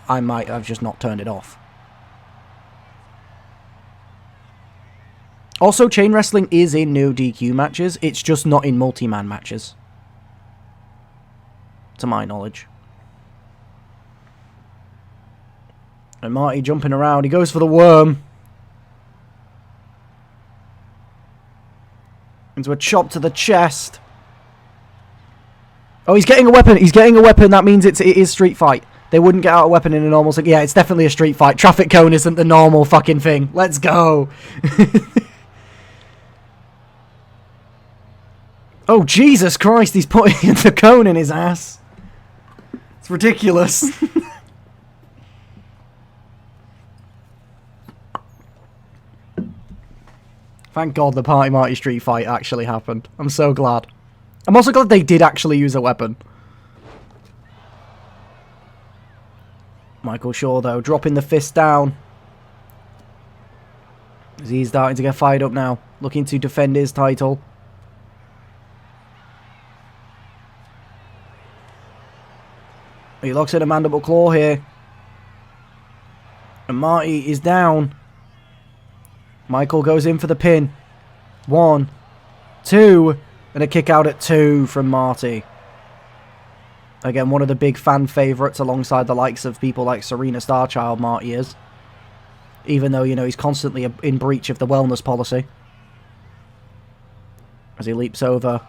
I might have just not turned it off. Also, chain wrestling is in no DQ matches. It's just not in multi-man matches, to my knowledge. And Marty jumping around. He goes for the worm. Into a chop to the chest. Oh, he's getting a weapon. He's getting a weapon. That means it is street fight. They wouldn't get out a weapon in a normal... Yeah, it's definitely a street fight. Traffic cone isn't the normal fucking thing. Let's go. Oh, Jesus Christ. He's putting the cone in his ass. It's ridiculous. Thank God the Party Marty street fight actually happened. I'm so glad. I'm also glad they did actually use a weapon. Michael Shaw, though, dropping the fist down. He's starting to get fired up now. Looking to defend his title. He locks in a mandible claw here. And Marty is down. Michael goes in for the pin. 1, 2, and a kick out at 2 from Marty. Again, one of the big fan favourites alongside the likes of people like Serena Starchild, Marty is. Even though, you know, he's constantly in breach of the wellness policy. As he leaps over.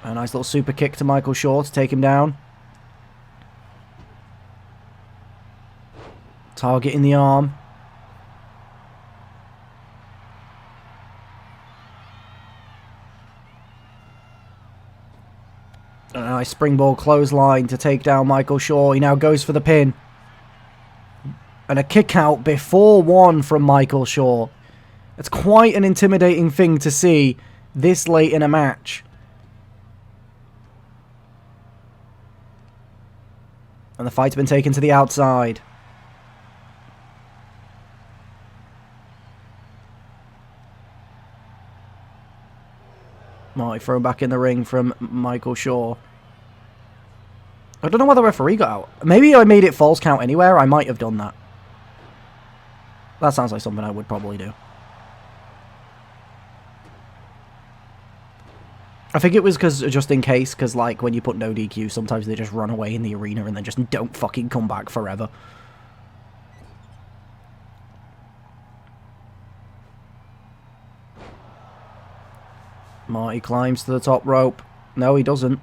A nice little super kick to Michael Shaw to take him down. Targeting the arm. A nice springboard clothesline to take down Michael Shaw. He now goes for the pin. And a kick out before one from Michael Shaw. It's quite an intimidating thing to see this late in a match. And the fight's been taken to the outside. Marty thrown back in the ring from Michael Shaw. I don't know why the referee got out. Maybe I made it false count anywhere. I might have done that. That sounds like something I would probably do. I think it was because, just in case, because like when you put no DQ, sometimes they just run away in the arena and then just don't fucking come back forever. Marty climbs to the top rope. No, he doesn't.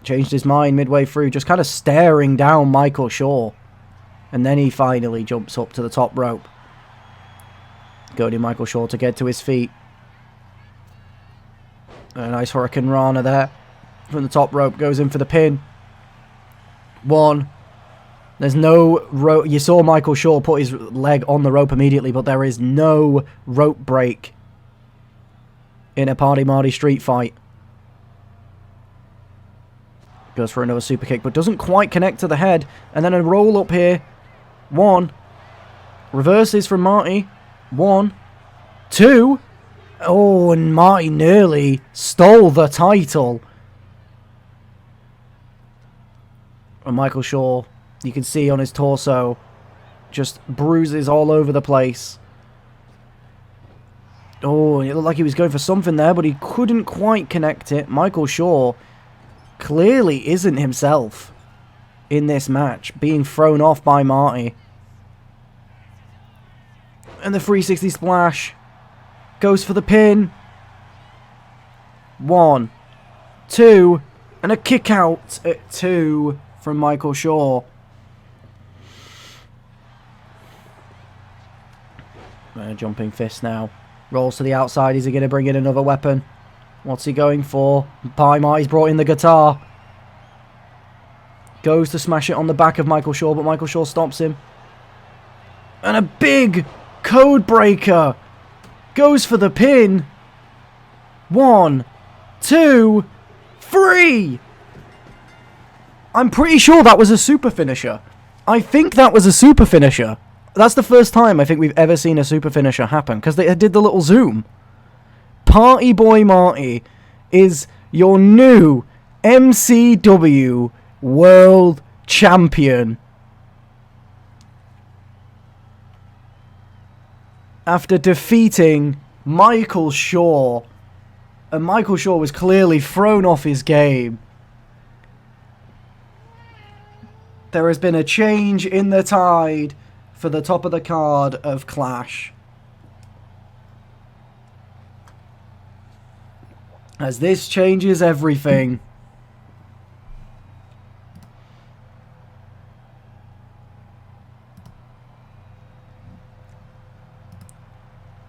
Changed his mind midway through, just kind of staring down Michael Shaw. And then he finally jumps up to the top rope. Goading Michael Shaw to get to his feet. A nice Hurricane Rana there. From the top rope, goes in for the pin. One. There's no rope. You saw Michael Shaw put his leg on the rope immediately, but there is no rope break in a Party Marty street fight. Goes for another super kick, but doesn't quite connect to the head. And then a roll up here. One. Reverses from Marty. One. Two. Oh, and Marty nearly stole the title. And Michael Shaw, you can see on his torso, just bruises all over the place. Oh, it looked like he was going for something there, but he couldn't quite connect it. Michael Shaw clearly isn't himself in this match, being thrown off by Marty. And the 360 splash goes for the pin. One, two, and a kick out at two from Michael Shaw. Jumping fist now. Rolls to the outside. Is he going to bring in another weapon? What's he going for? Marty's brought in the guitar. Goes to smash it on the back of Michael Shaw, but Michael Shaw stops him. And a big code breaker. Goes for the pin. One, two, three. I'm pretty sure that was a super finisher. I think that was a super finisher. That's the first time I think we've ever seen a super finisher happen, because they did the little zoom. Party Boy Marty is your new MCW World Champion. After defeating Michael Shaw. And Michael Shaw was clearly thrown off his game. There has been a change in the tide for the top of the card of Clash. As this changes everything.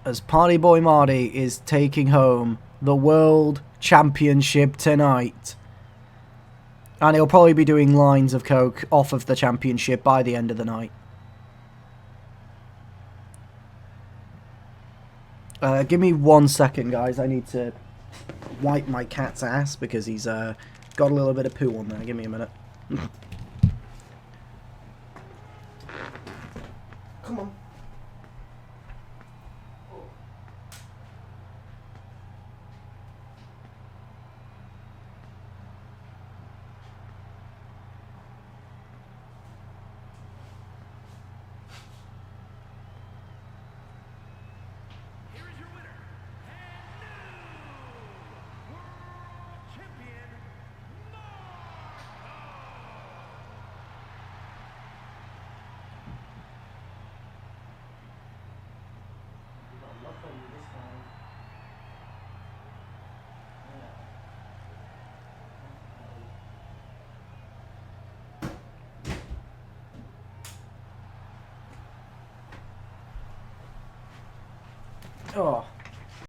As Party Boy Marty is taking home the World Championship tonight. And he'll probably be doing lines of coke off of the championship by the end of the night. Give me 1 second, guys. I need to wipe my cat's ass because he's got a little bit of poo on there. Give me a minute. Come on. Oh.